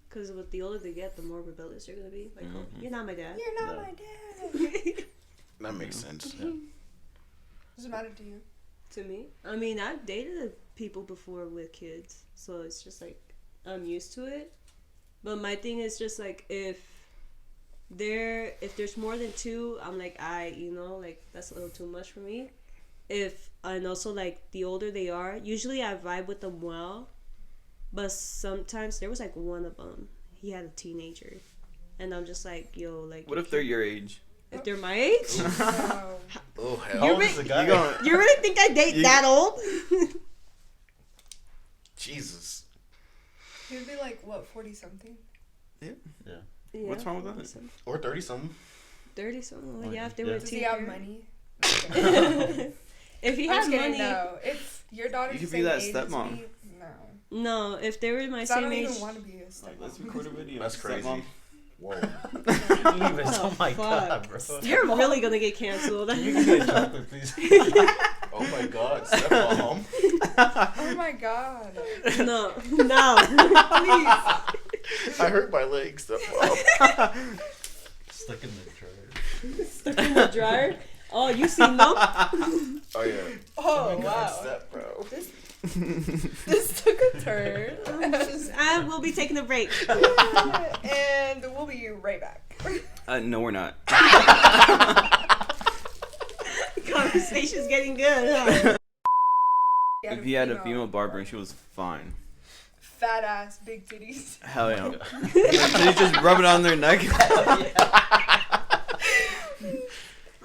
Because with the older they get, the more rebellious they're gonna be. Like, oh, Mhm. you're not my dad. You're not No. my dad. That makes sense. Yeah. Does it matter to you? To me, I mean, I've dated people before with kids, so it's just like I'm used to it. But my thing is just like if there's more than 2, I'm like like that's a little too much for me. And also like the older they are, usually I vibe with them well, but sometimes there was like one of them, he had a teenager, and I'm just like, yo, like What if they're your age? if they're my age? No. Oh hell. How old is the guy? You going You really think I date You- that old? Jesus. He would be like what, 40 something? Yeah. Yeah, What's wrong with that? 40-something. Or 30 something. 30 something. Oh, Yeah, if they yeah. were a Does teen he have parent. money? If he I'm has just kidding. money, No. If your daughter's You the could be same that age as stepmom. me, no. no. If they were my I same don't age, even want to be a stepmom. Let's record a video. That's crazy. Stepmom. Whoa. Leave it. Oh my fuck? god, bro. You're really gonna get canceled. Can you give me a chocolate, please? Oh my god, stepmom. Oh my god. no. Please. I hurt my legs, stepmom. Stuck in the dryer. Stuck in the dryer. Oh, you seen them? Oh yeah. Oh, God, wow. step, bro. This took a turn. I will be taking a break. And we'll be right back. No, we're not. Conversation's getting good, huh? If he had a female barber and she was fine. Fat ass, big titties. Hell yeah. They just rub it on their neck.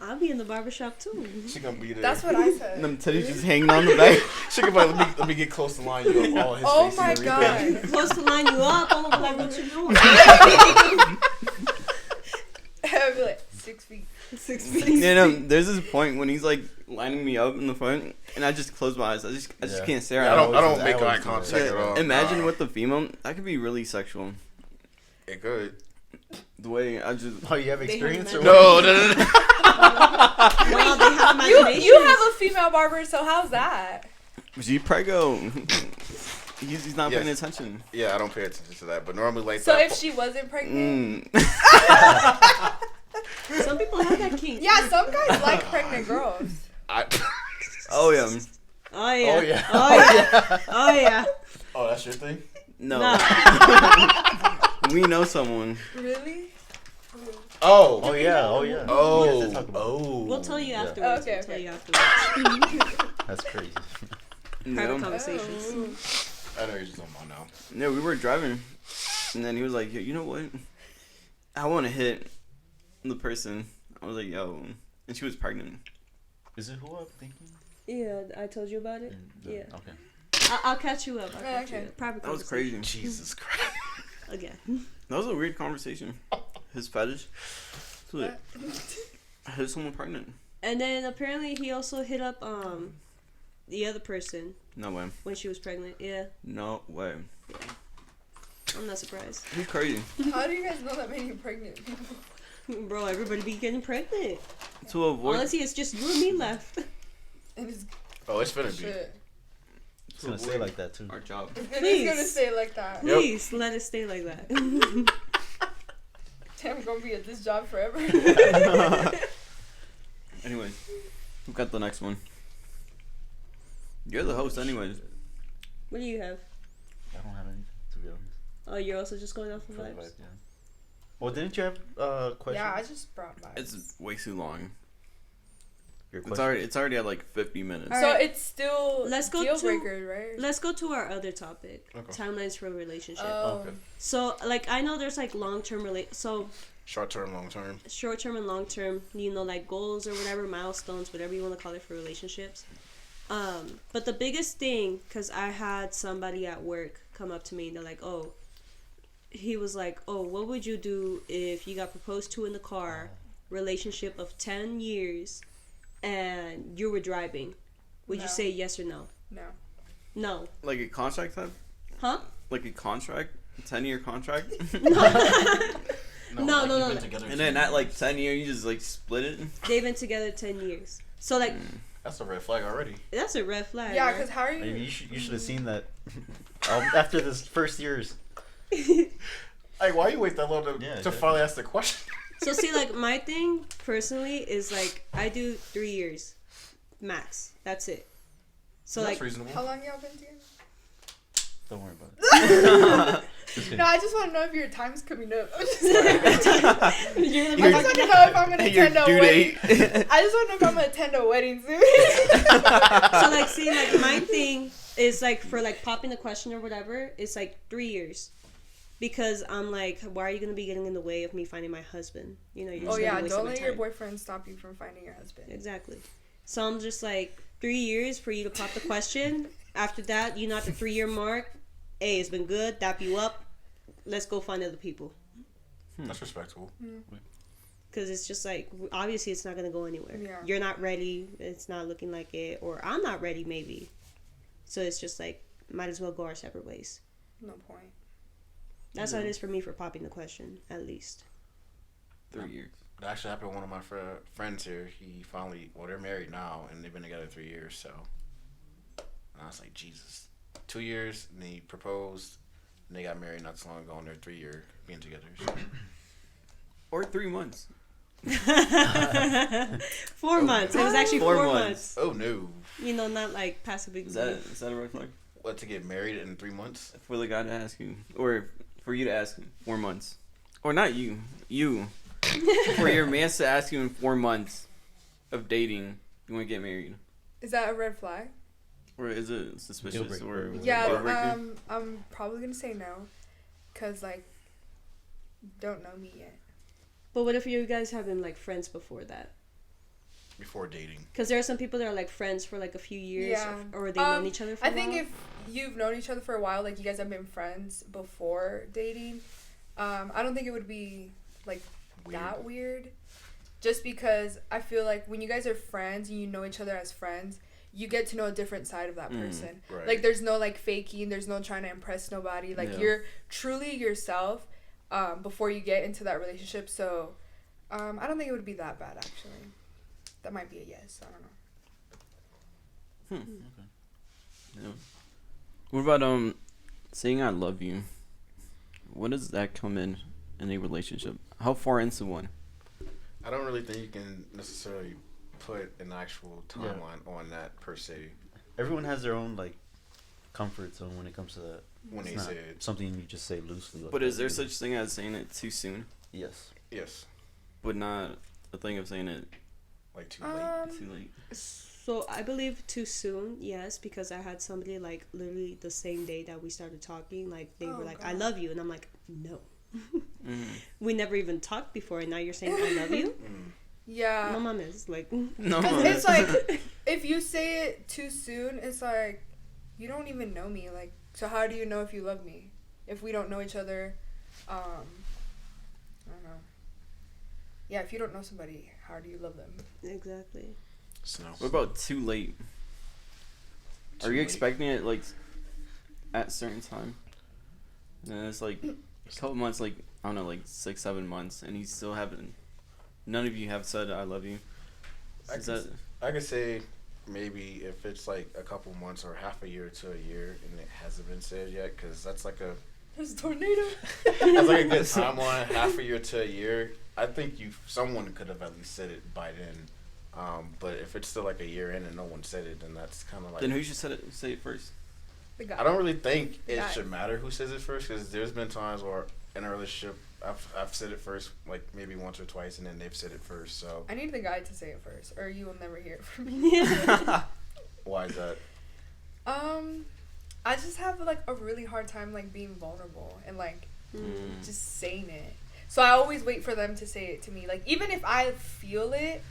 I'll be in the barbershop too. She gonna be there. That's what I And said. them titties just hanging on the back. She gonna be like, let me get close to line you up. All his Oh face my and everything. god. Close to line you up. I'm gonna be like, what you doing? I'd be like 6 feet. 6 feet. You know, there's this point when he's like lining me up in the front, and I just close my eyes. I just Yeah. can't stare Yeah, at I him. don't I make always eye do that. contact at all. Imagine Nah. with the female, that could be really sexual. It could. The way I just. Oh, you have They have experience or men- what? No. Wow, they have imagination. You have a female barber, so how's that? She prego. He's not paying Yes. attention. Yeah, I don't pay attention to that. But normally, like So that. if she wasn't pregnant? Some people have that kink. Yeah, some guys like pregnant girls. Oh yeah. Oh yeah. Oh, yeah. Oh yeah. Oh yeah. Oh, that's your thing. No. Nah. We know someone. Really? Oh. Oh yeah, oh yeah. Oh. We have to talk about it. Oh. We'll tell you Yeah. afterwards. Okay, We'll tell okay. you afterwards. That's crazy. Private No. conversations. I know you're just talking about now. No, we were driving, and then he was like, "You know what? I want to hit the person. I was like, yo, and she was pregnant. Is it who I'm thinking? Yeah, I told you about it. Yeah. Okay. I'll catch you up. Okay. Private That was conversation. crazy. Jesus Christ. Again. That was a weird conversation. His fetish. So like, I hit someone pregnant. And then apparently he also hit up the other person No way. when she was pregnant. Yeah. No way. I'm not surprised. He's crazy. How do you guys know that many pregnant people? Bro, everybody be getting pregnant. To avoid. Honestly, it's just you and me left. And it's Oh, it's finna be. shit. It's gonna say like that too. Our job. It is Please. gonna stay like that. Please let it stay like that. Damn, I'm gonna be at this job forever. Anyways, who got the next one? You're the host, anyways. What do you have? I don't have anything to be honest. Oh, you're also just going off of For the vibes? vibe, yeah. Well, didn't you have questions? Yeah, I just brought mine. It's way too long. Your It's question? already at like 50 minutes. All So right. it's still Let's go deal to- breakers, right? Let's go to our other topic. Okay. Timelines for a relationship. Oh, Okay. So, like, I know there's, like, long-term so Short term, long term. short-term and long-term, you know, like, goals or whatever, milestones, whatever you want to call it for relationships. But the biggest thing, because I had somebody at work come up to me and they're like, oh, he was like, oh, what would you do if you got proposed to in the car, relationship of 10 years, and you were driving? Would you No. say yes or no? no. No. Like a contract type? Huh? Like a contract? A 10-year contract? No, no, no. And then at like 10 years, you just like split it? They've been together 10 years. So, like, That's a red flag already. that's a red flag. Yeah, right? because how are you? You should have seen that after this first years. Like, why you wait that long to exactly. finally ask the question? So see, like, my thing personally is like I do 3 years max. That's it. So That's like, reasonable. How long y'all been together? Don't worry about it. Just kidding. No, I just want to know if your time's coming up. I just you're want to know if I'm gonna Your attend a due wedding. date. I just want to know if I'm gonna attend a wedding soon. so like, see, like my thing is like for like popping the question or whatever. It's like 3 years, because I'm like, why are you gonna be getting in the way of me finding my husband? You know, you're Oh just yeah, gonna be wasting don't my let your time. boyfriend stop you from finding your husband. Exactly. So I'm just like 3 years for you to pop the question. After that, you know, at the 3-year mark, hey, it's been good. Dap you up. Let's go find other people. That's respectable. Because it's just like, obviously it's not going to go anywhere. Yeah. You're not ready. It's not looking like it. Or I'm not ready, maybe. So it's just like, might as well go our separate ways. No point. That's how it is for me for popping the question, at least. 3 years. That actually happened to one of my friends here. He finally, well, they're married now, and they've been together 3 years, so. And I was like, Jesus. 2 years, and he proposed, and they got married not so long ago, and they're 3 year being together. So. Or 3 months. 4 months. It was actually 4 4 months. Oh, no. You know, not like passive Is that a red flag? What, to get married in 3 months? For the guy to ask you. Or for you to ask him. 4 months. Or not you. You. For your man to ask you in 4 months of dating, you want to get married. Is that a red flag? Or is it suspicious? Deal Or breaker. Yeah, deal breaker? I'm probably gonna say no, cause like, don't know me yet. But what if you guys have been like friends before that? Before dating. Because there are some people that are like friends for like a few years, Yeah. or they've known each other for I a think while. if you've known each other for a while, like you guys have been friends before dating, I don't think it would be like that weird. Just because I feel like when you guys are friends and you know each other as friends, you get to know a different side of that person. Right. Like there's no like faking, there's no trying to impress nobody. Like Yeah. you're truly yourself before you get into that relationship. So I don't think it would be that bad actually. That might be a yes. I don't know. Yeah. What about saying I love you? What does that come in a relationship? How far into one? I don't really think you can necessarily put an actual timeline on that per se. Everyone has their own like comfort zone when it comes to that. When It's they not say it. something you just say loosely. Like But is that. there such thing as saying it too soon? Yes. Yes. But not a thing of saying it Like too late. too late. So I believe too soon, yes, because I had somebody like literally the same day that we started talking, like they Oh, were like, God. I love you, and I'm like, no. We never even talked before, and now you're saying I love you. Yeah. No mames, like No, Because it's like, if you say it too soon, it's like, you don't even know me. Like, so how do you know if you love me? If we don't know each other, I don't know. Yeah, if you don't know somebody, how do you love them? exactly. So, what about too late? Are you expecting it like at a certain time? And it's like a couple months, like I don't know, like 6-7 months, and you still haven't. None of you have said I love you. I could say maybe if it's like a couple months or half a year to a year and it hasn't been said yet, because that's like a There's a tornado. that's like a good timeline. Half a year to a year, I think someone could have at least said it by then. But if it's still like a year in and no one said it, then that's kind of like. Then who should say it first? The guy. I don't really think it Guy. should matter who says it first, because there's been times where in a relationship I've said it first, like maybe once or twice, and then they've said it first. So I need the guy to say it first, or you will never hear it from me. why is that? I just have like a really hard time like being vulnerable and like just saying it. So I always wait for them to say it to me. Like even if I feel it,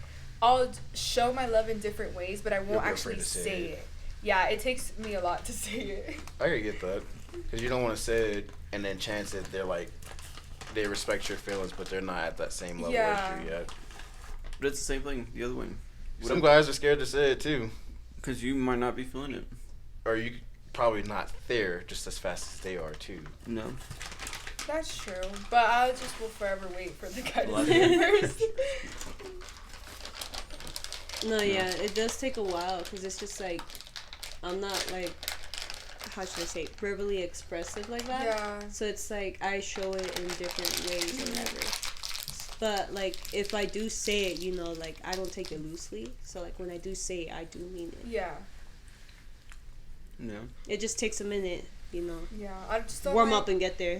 I'll show my love in different ways, but I won't You'll be actually afraid to say say it. it. Yeah, it takes me a lot to say it. I could get that, because you don't want to say it and then chance it they're like they respect your feelings, but they're not at that same level Yeah. as you yet. But it's the same thing the other way. Some guys are scared to say it too, Because you might not be feeling it. or you probably not there just as fast as they are too. No. That's true, but I just will forever wait for the guy to Love say you. it first. No, yeah, it does take a while because it's just like I'm not like, how should I say, verbally expressive like that. Yeah. So it's like I show it in different ways or whatever. But like if I do say it, you know, like I don't take it loosely. So like when I do say it, I do mean it. Yeah. No. It just takes a minute, you know. Yeah. I just don't Warm like, up and get there.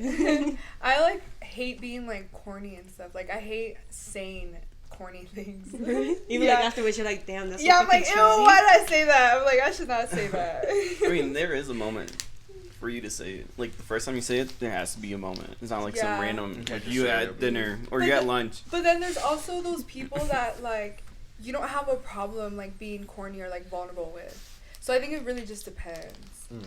I like hate being like corny and stuff. Like I hate saying corny things. Even Yeah. like afterwards, you're like, damn, that's so Yeah, I'm fucking like, ew, cheesy. why did I say that? I'm like, I should not say that. I mean, there is a moment for you to say it. Like the first time you say it, there has to be a moment. It's not like Yeah. some random, Like like you you say at it. dinner or But you at the- lunch. But then there's also those people that like you don't have a problem like being corny or like vulnerable with. So I think it really just depends. I Is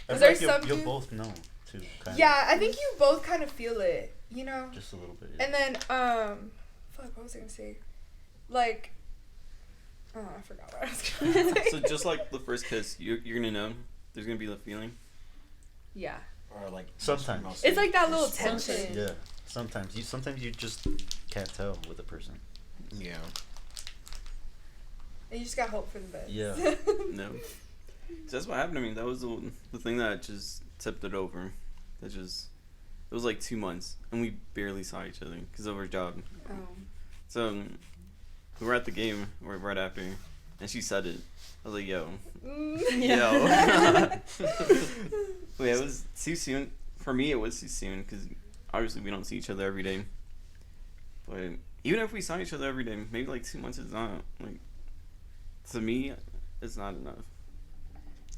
feel there like some you'll dude- both know too. Kind Yeah, I think you both kind of feel it, you know? of. Just a little bit. Yeah. And then fuck, what was I gonna say? Like, oh, I forgot what I was gonna say. So just like the first kiss, you're gonna know there's gonna be the feeling. Yeah. Or like Sometimes. It's like that little Sometimes. tension. Yeah. Sometimes you just can't tell with a person. Yeah. And you just got hope for the best. Yeah. No. So that's what happened to me. That was the thing that just tipped it over. It was like 2 months, and we barely saw each other because of our job. So we were at the game right after, and she said it. I was like, yo. Yo. Wait, it was too soon. For me, it was too soon because obviously we don't see each other every day. But even if we saw each other every day, maybe like 2 months is not, like, to me, it's not enough.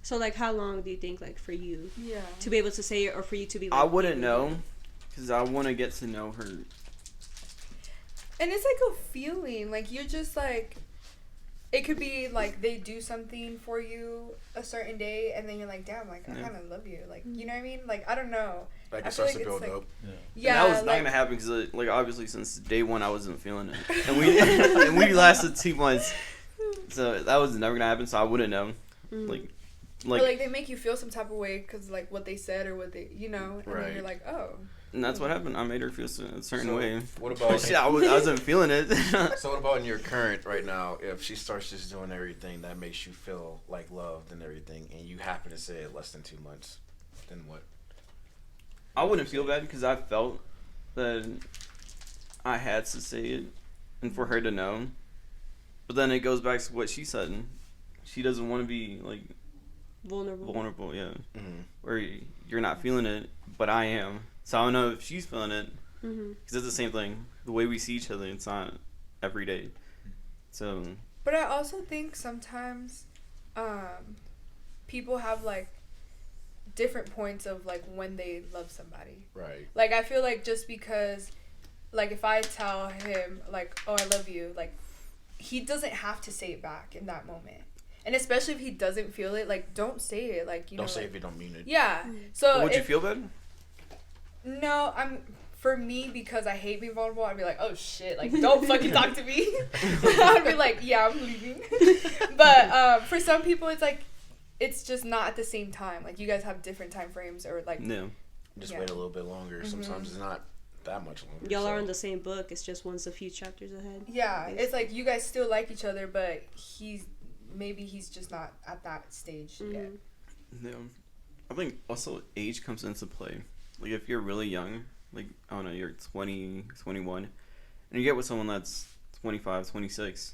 So like how long do you think like for you Yeah. to be able to say it or for you to be like, I wouldn't know because I want to get to know her. And it's like a feeling. Like you're just like, it could be like they do something for you a certain day, and then you're like, damn, like I Yeah. kind of love you. Like you know what I mean? Like I don't know. Like I it feel starts like to it's build like- up. Yeah. Yeah. And that was not like, gonna happen because like obviously since day one I wasn't feeling it, and we and we lasted 2 months, so that was never gonna happen. So I wouldn't know, like. or like they make you feel some type of way because like what they said or what they, you know, and then Right. you're like, oh. And that's what happened. I made her feel a certain So, way. What But about shit, I wasn't feeling it. So what about in your current right now? If she starts just doing everything that makes you feel like loved and everything, and you happen to say it less than 2 months, then what? I wouldn't feel bad because I felt that I had to say it and for her to know. But then it goes back to what she said. She doesn't want to be like vulnerable, yeah. Mm-hmm. Where you're not feeling it, but I am. So I don't know if she's feeling it. Because it's the same thing. The way we see each other, it's not every day. So, But I also think sometimes people have like different points of like when they love somebody. Right. Like I feel like just because, like if I tell him like, oh I love you, like he doesn't have to say it back in that moment. And especially if he doesn't feel it, like don't say it. Like you don't know, say like, if you don't mean it. yeah. So Would you feel bad? No, for me, because I hate being vulnerable, I'd be like, oh shit, like don't fucking talk to me. I'd be like, yeah, I'm leaving. But for some people, it's like, it's just not at the same time. Like you guys have different time frames, or like No. Just wait a little bit longer. Sometimes it's not that much longer. Y'all are in the same book. It's just one's a few chapters ahead. Yeah, it's like you guys still like each other, but he's just not at that stage yet. No. I think also age comes into play. Like if you're really young, like I don't know, you're 20, 21, and you get with someone that's 25, 26,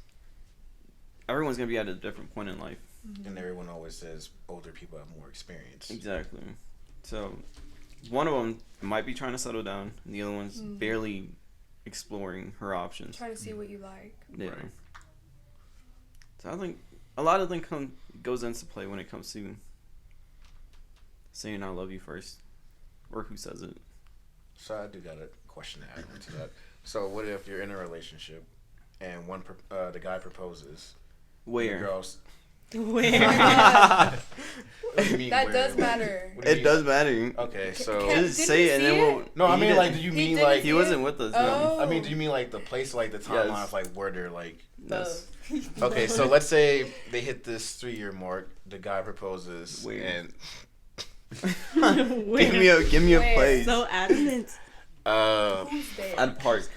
everyone's going to be at a different point in life. And everyone always says older people have more experience. Exactly. So one of them might be trying to settle down, and the other one's barely exploring her options. Trying to see what you like. Yeah. Right. So I think a lot of them goes into play when it comes to saying I love you first, or who says it. So I do got a question to add on to that. So what if you're in a relationship and the guy proposes? Where? And the girls. Where? That What do you mean, where? does matter. What do you It mean? does matter. Okay, so Just Didn't say he it, and see then it? we'll. no, I he mean didn't- like, do you He mean didn't like? he wasn't with us. No. Oh. I mean, do you mean like the place, like the timeline of like where they're like? Yes. Okay, so let's say they hit this 3-year mark. The guy proposes, Where? and Give me a Where? place. So adamant. Who's there? At a park.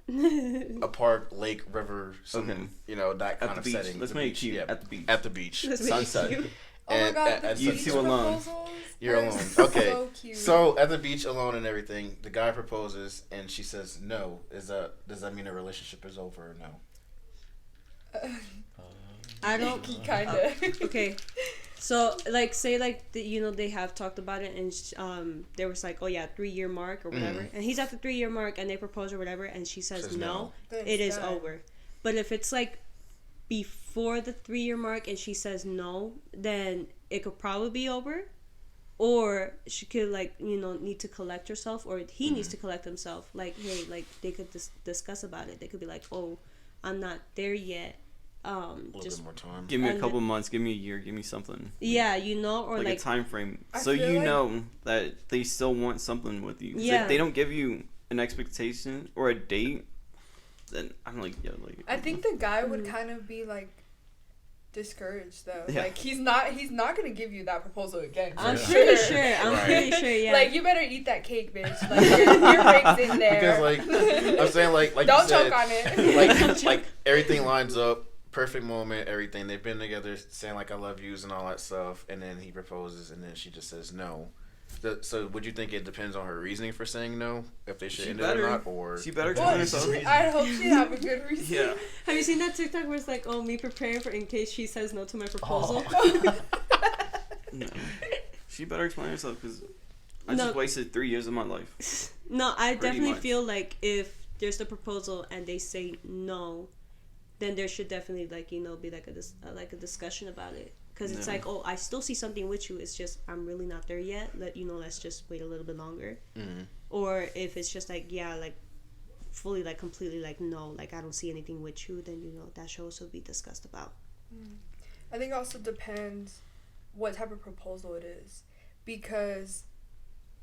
a park, lake, river, some, Okay. you know, that kind At the of beach. setting. Let's The make it beach, cute. yeah. At the beach. At the beach. Let's make it Sunset. cute. Oh my And god, at the you beach two alone. proposals You're are alone. Okay. So cute. So at the beach alone and everything, the guy proposes and she says no. Does that mean a relationship is over or no? I don't. Kinda. Okay. So like say like they have talked about it, and there was like, oh yeah, 3-year mark or whatever, and he's at the 3-year mark and they propose or whatever, and she says no, Then it it's is done. over. But if it's like before the 3-year mark and she says no, then it could probably be over, or she could like need to collect herself, or he needs to collect himself. Like hey, like they could discuss about it. They could be like, oh, I'm not there yet. A little Just bit more time. Give me a And couple months. Give me a year. Give me something. yeah, or Like like a time frame, I so feel you like- know that they still want something with you. 'Cause Yeah. If they don't give you an expectation or a date, then I'm like, yeah, like. I think the guy would kind of be like discouraged though. Yeah. Like he's not gonna give you that proposal again. for I'm Yeah. pretty sure. I'm Right. pretty sure. Yeah. Like you better eat that cake, bitch. Like your ring's in there. Because like I'm saying, like don't you said, choke on it. like everything lines up, perfect moment, everything. They've been together, saying like I love yous and all that stuff, and then he proposes, and then she just says no. So would you think it depends on her reasoning for saying no, if they should She end it or better. not, or She better Well, explain herself. I hope she have a good reason. Yeah. Have you seen that TikTok where it's like, oh, me preparing for in case she says no to my proposal? No. She better explain herself because I No. just wasted 3 years of my life. No, I Pretty definitely much. feel like if there's a proposal and they say no, then there should definitely be like a discussion about it. Because it's Yeah. like, oh, I still see something with you. It's just I'm really not there yet. Let's just wait a little bit longer. Mhm. Or if it's just like, yeah, like fully, like completely, like no, like I don't see anything with you, then that should also be discussed about. I think it also depends what type of proposal it is, because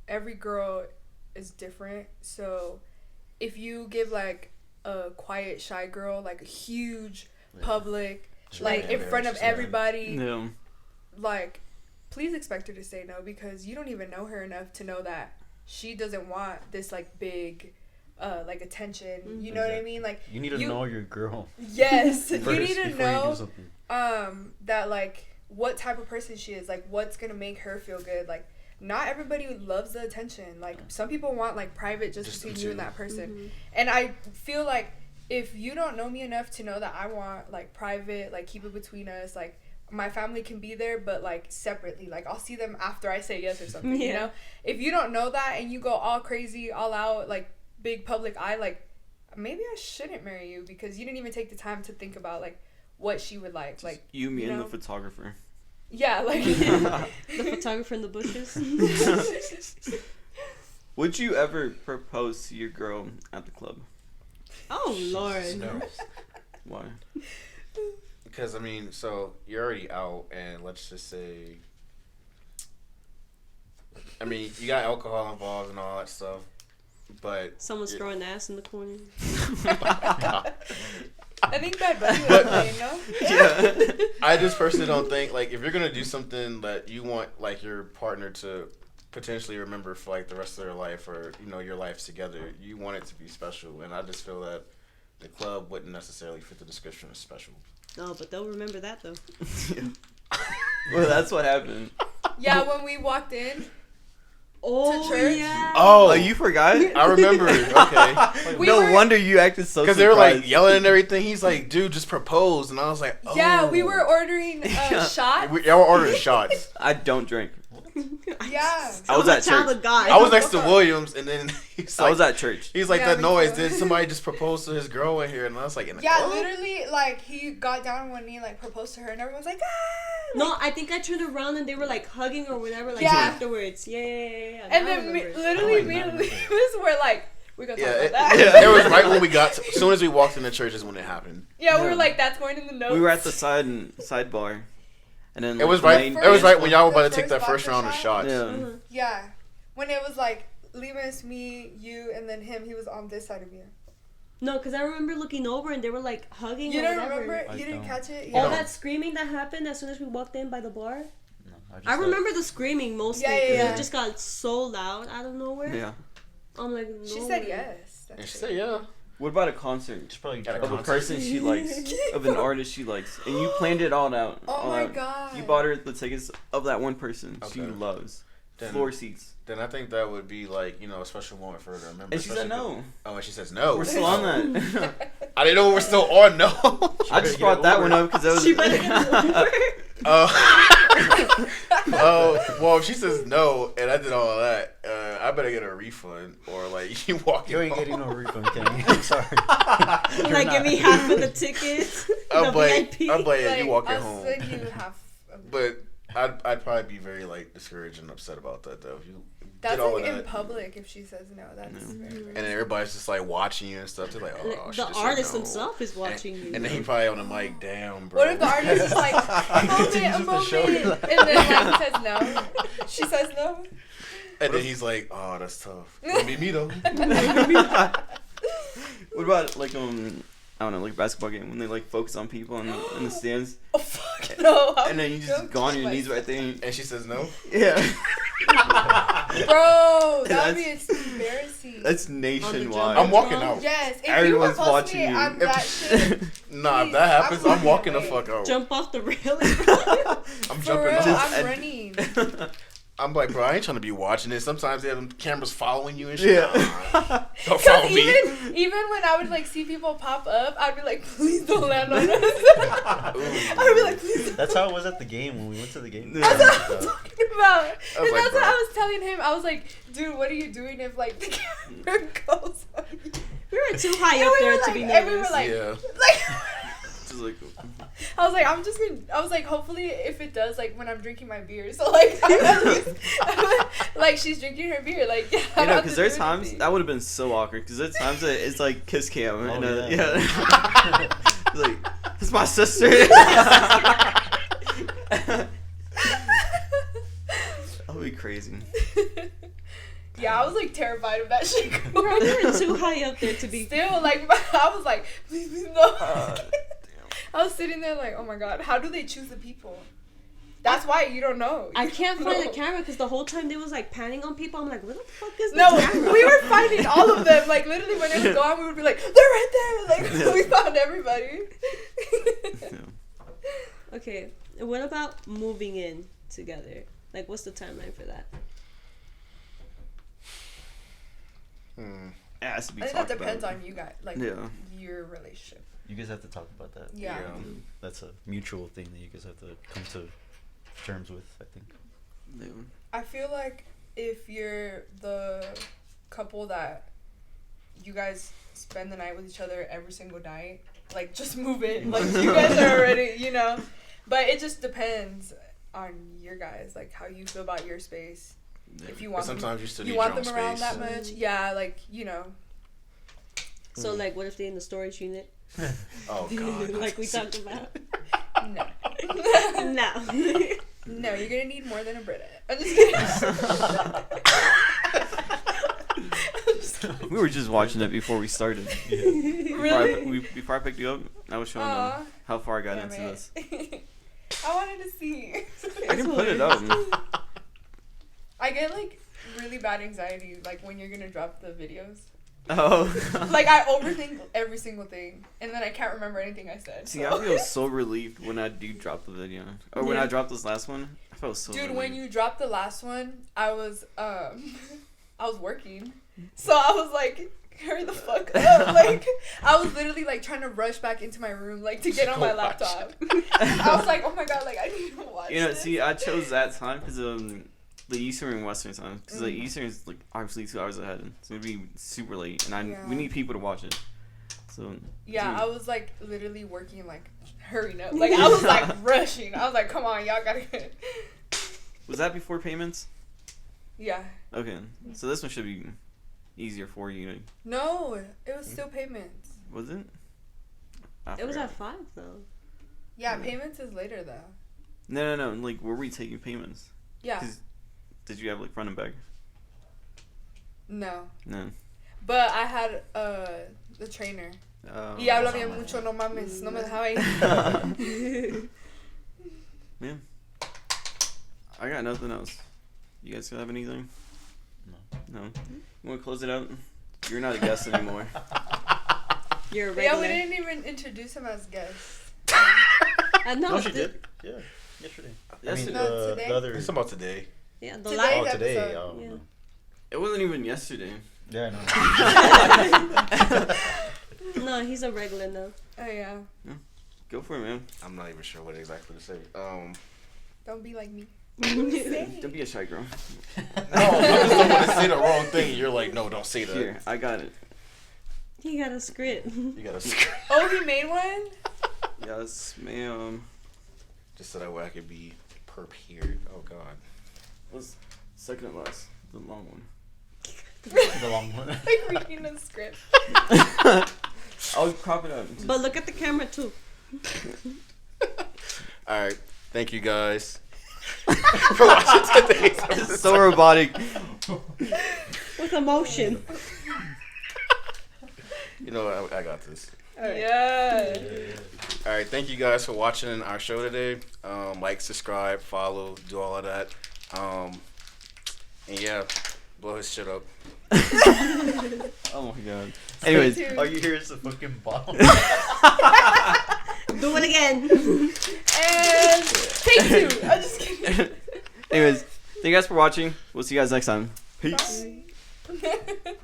every girl is different. So if you give like a quiet, shy girl like a huge public, She like might in front of embarrass you. everybody, No. like please expect her to say no, because you don't even know her enough to know that she doesn't want this like big like attention. You know what I mean? Like You need to know your girl. yes, you first need to before you do know something. that like what type of person she is, like what's gonna make her feel good. Like not everybody loves the attention. Like some people want like private just between you and that person. And I feel like if you don't know me enough to know that I want like private, like keep it between us, like my family can be there but like separately, like I'll see them after I say yes or something. You Yeah. know, if you don't know that and you go all crazy, all out, like big public eye, like maybe I shouldn't marry you, because you didn't even take the time to think about like what she would like You, me, you and know? the photographer. Yeah, like. The photographer in the bushes. Would you ever propose to your girl at the club? Oh Lord. No. Why? Because, I mean, so you're already out, and let's just say, I mean, you got alcohol involved and all that stuff, but... Someone's throwing ass in the corner. I think Bad Bunny would play, no? Yeah. I just personally don't think, like, if you're going to do something that you want, like, your partner to potentially remember for, like, the rest of their life or, you know, your lives together, you want it to be special, and I just feel that the club wouldn't necessarily fit the description of special. No, but they'll remember that though. Well, that's what happened. Yeah, when we walked in. Oh, To church? yeah. Oh, you forgot? I remember. Okay. We No were- wonder you acted so Because they were like surprised. yelling and everything. He's like, dude, just propose. And I was like, oh. Yeah, we were ordering Yeah. shots. Y'all were ordering shots. I don't drink. Yeah. I was I'm a at child church. of God. I was next to Williams, and then he's I like, was at church. he's like, Yeah, that me noise. too. Did somebody just propose to his girl in here? And I was like, in the Yeah, club? literally, like, he got down on one knee, like, proposed to her, and everyone's like, ah! No, I think I turned around and they were like hugging or whatever, like Yeah. afterwards. Yeah. And Now I then me, remember. literally, Oh, me I and remember. Lewis were like, we're gonna Yeah, talk it, about that. it was right when we got to, as soon as we walked in the church is when it happened. Yeah, we Yeah. were like, that's going in the notes. We were at the sidebar, and then It was the right. main It was right dance when y'all were The about to take first that first vodka round of shot? shots. Yeah. Uh-huh. Yeah. When it was like, Lewis, me, you, and then him, he was on this side of you. No, because I remember looking over and they were like hugging. You or don't whatever. remember? I You didn't don't. catch it? All Yeah. that screaming that happened as soon as we walked in by the bar. No, just I remember the screaming mostly. Yeah, 'cause yeah. It just got so loud out of nowhere. Yeah. I'm like, no. She said yes. And That's she it. said, yeah. What about a concert Just probably At a of a concert? person she likes, of an artist she likes, and you planned it all out? Oh all my out. god. You bought her the tickets of that one person she Okay. loves, Then- floor seats, Then I think that would be like, you know, a special moment for her to remember. and she said especially no. Oh, and she says no. We're still on that. I didn't know we were still on. No. I just brought that one up because it was. She better get an Uber. Oh, well, if she says no, and I did all of that, I better get a refund or like you walk. You ain't home. getting no refund, Kenny. I'm sorry. Like, give me half of the tickets. I'm the like, VIP. I'm like, Like, you walking I'll home. send you half of But I'd probably be very like discouraged and upset about that though. If you That's did all like of in that, public if she says no. That's very, very and then everybody's just like watching you and stuff. They're like, oh, she The just said artist no. himself is watching you. And then he probably on the mic, damn, bro. What if the artist is like, a moment, and then like, he says no? She says no? And then he's like, oh, that's tough. It'll be me though. What about like I don't know, like a basketball game when they like focus on people in the stands, Oh, fuck no. and then you just go on your knees right there. And she says no. Yeah, Bro, that would be That's- embarrassing. that's nationwide. I'm walking out. Yes, if Everyone's you propose watching to me, you. I'm that shit. Nah, if Please, that happens, I'm I'm walking the away. fuck out. Jump off the railing. I'm For jumping real, off. I'm running. I'm like, bro, I ain't trying to be watching this. Sometimes they have them cameras following you and shit. Yeah. Nah, don't follow Because me. even when I would like see people pop up, I'd be like, please don't land on us. I'd be like, please don't. That's how it was at the game when we went to the game. That's That's what I'm talking about. I was And like, that's what bro. I was telling him. I was like, dude, what are you doing if like the camera goes on you? We were too high And up we there were to like- be and we were nervous. like- Yeah. Like, Just like, I was like, I was like, hopefully if it does, like when I'm drinking my beer. So like, at least, like she's drinking her beer. Like, yeah, I you don't know, have because to there's do times anything. that would have been so awkward. Because there's times that it's like kiss cam, and Oh, yeah, yeah. It's like it's my sister. That'll be crazy. Yeah, I was like terrified of that shit. Bro, we were too high up there to be. Still, like, I was like, please, please, no. Damn. I was sitting there like, oh my god, how do they choose the people? That's why you don't know. I You can't don't find the know. camera because the whole time they was like panning on people. I'm like, where the fuck is the No, camera? we were finding all of them. Like literally, when it was gone, we would be like, they're right there. Like we found everybody. Okay, and what about moving in together? Like, what's the timeline for that? Hmm. It has to be I think that talked depends about. on you guys, like Yeah. your relationship. You guys have to talk about that. Yeah. That's a mutual thing that you guys have to come to terms with, I think. Yeah. I feel like if you're the couple that you guys spend the night with each other every single night, like just move in. Like you guys are already, you know. But it just depends. on your guys, like how you feel about your space. Yeah. If you want Sometimes you still you need want your them own around space. that much, yeah, like So like, what if they in the storage unit? Oh God. Like we talked about. no, No. no, you're gonna need more than a Brita. I'm just kidding. We were just watching it before we started. Really? Before I picked you up, I was showing Aw, them how far I got damn into it. this. I wanted to see. I can put it up. I get like really bad anxiety like when you're gonna drop the videos. Oh. Like I overthink every single thing, and then I can't remember anything I said. See, so. I feel so relieved when I do drop the video. Or when I dropped this last one, I felt so Dude, relieved. when you dropped the last one, I was I was working, so I was like, hurry the fuck up! Like I was literally like trying to rush back into my room like to get on my laptop. I was like, oh my god, like I need to watch. You know, this. see, I chose that time because the Eastern and Western time. Because the Eastern is like obviously 2 hours ahead, so it'd be super late, and we need people to watch it. So yeah, dude. I was like literally working like hurrying up. Like I was like rushing. I was like, come on, y'all gotta get. Was that before payments? Yeah. Okay, so this one should be easier for you. No, it was still payments. Was it? It was at 5 though. Yeah, payments is later though. No. Like, were we taking payments? Yeah. 'Cause did you have like front and back? No. No. But I had the trainer. Y habla bien mucho, no mames, no me dejaba ir. Man, I got nothing else. You guys have anything? No. You want to close it out? You're not a guest anymore. You're a Yeah, regular. we didn't even introduce him as guest. I know. No, she did. Yeah, yesterday. Yesterday. No, today. The other. It's about today. Yeah, the Today. last. Oh, today. episode. Oh, Yeah. no. It wasn't even yesterday. Yeah, I know. No, he's a regular now. Oh yeah. Go for it, man. I'm not even sure what exactly to say. Don't be like me. Don't be a shy girl. No, I just don't want to say the wrong thing. And you're like, no, don't say that. Here, I got it. He got a script. You gotta Oh, he made one? Yes, ma'am. just so that way I could be prepared. Oh God. What's second to last? The long one. The long one. Like reading a script. I'll crop it up. But look at the camera too. All right. Thank you guys for watching today's episode. It's so robotic. With emotion. You know, I got this. Yeah. All right. Thank you guys for watching our show today. Like, subscribe, follow, do all of that. And yeah, blow his shit up. Oh my god. Anyways, Two. All you hear is the fucking bottle. Do it again. And take 2. I'm just kidding. anyways, thank you guys for watching. We'll see you guys next time. Peace. Bye.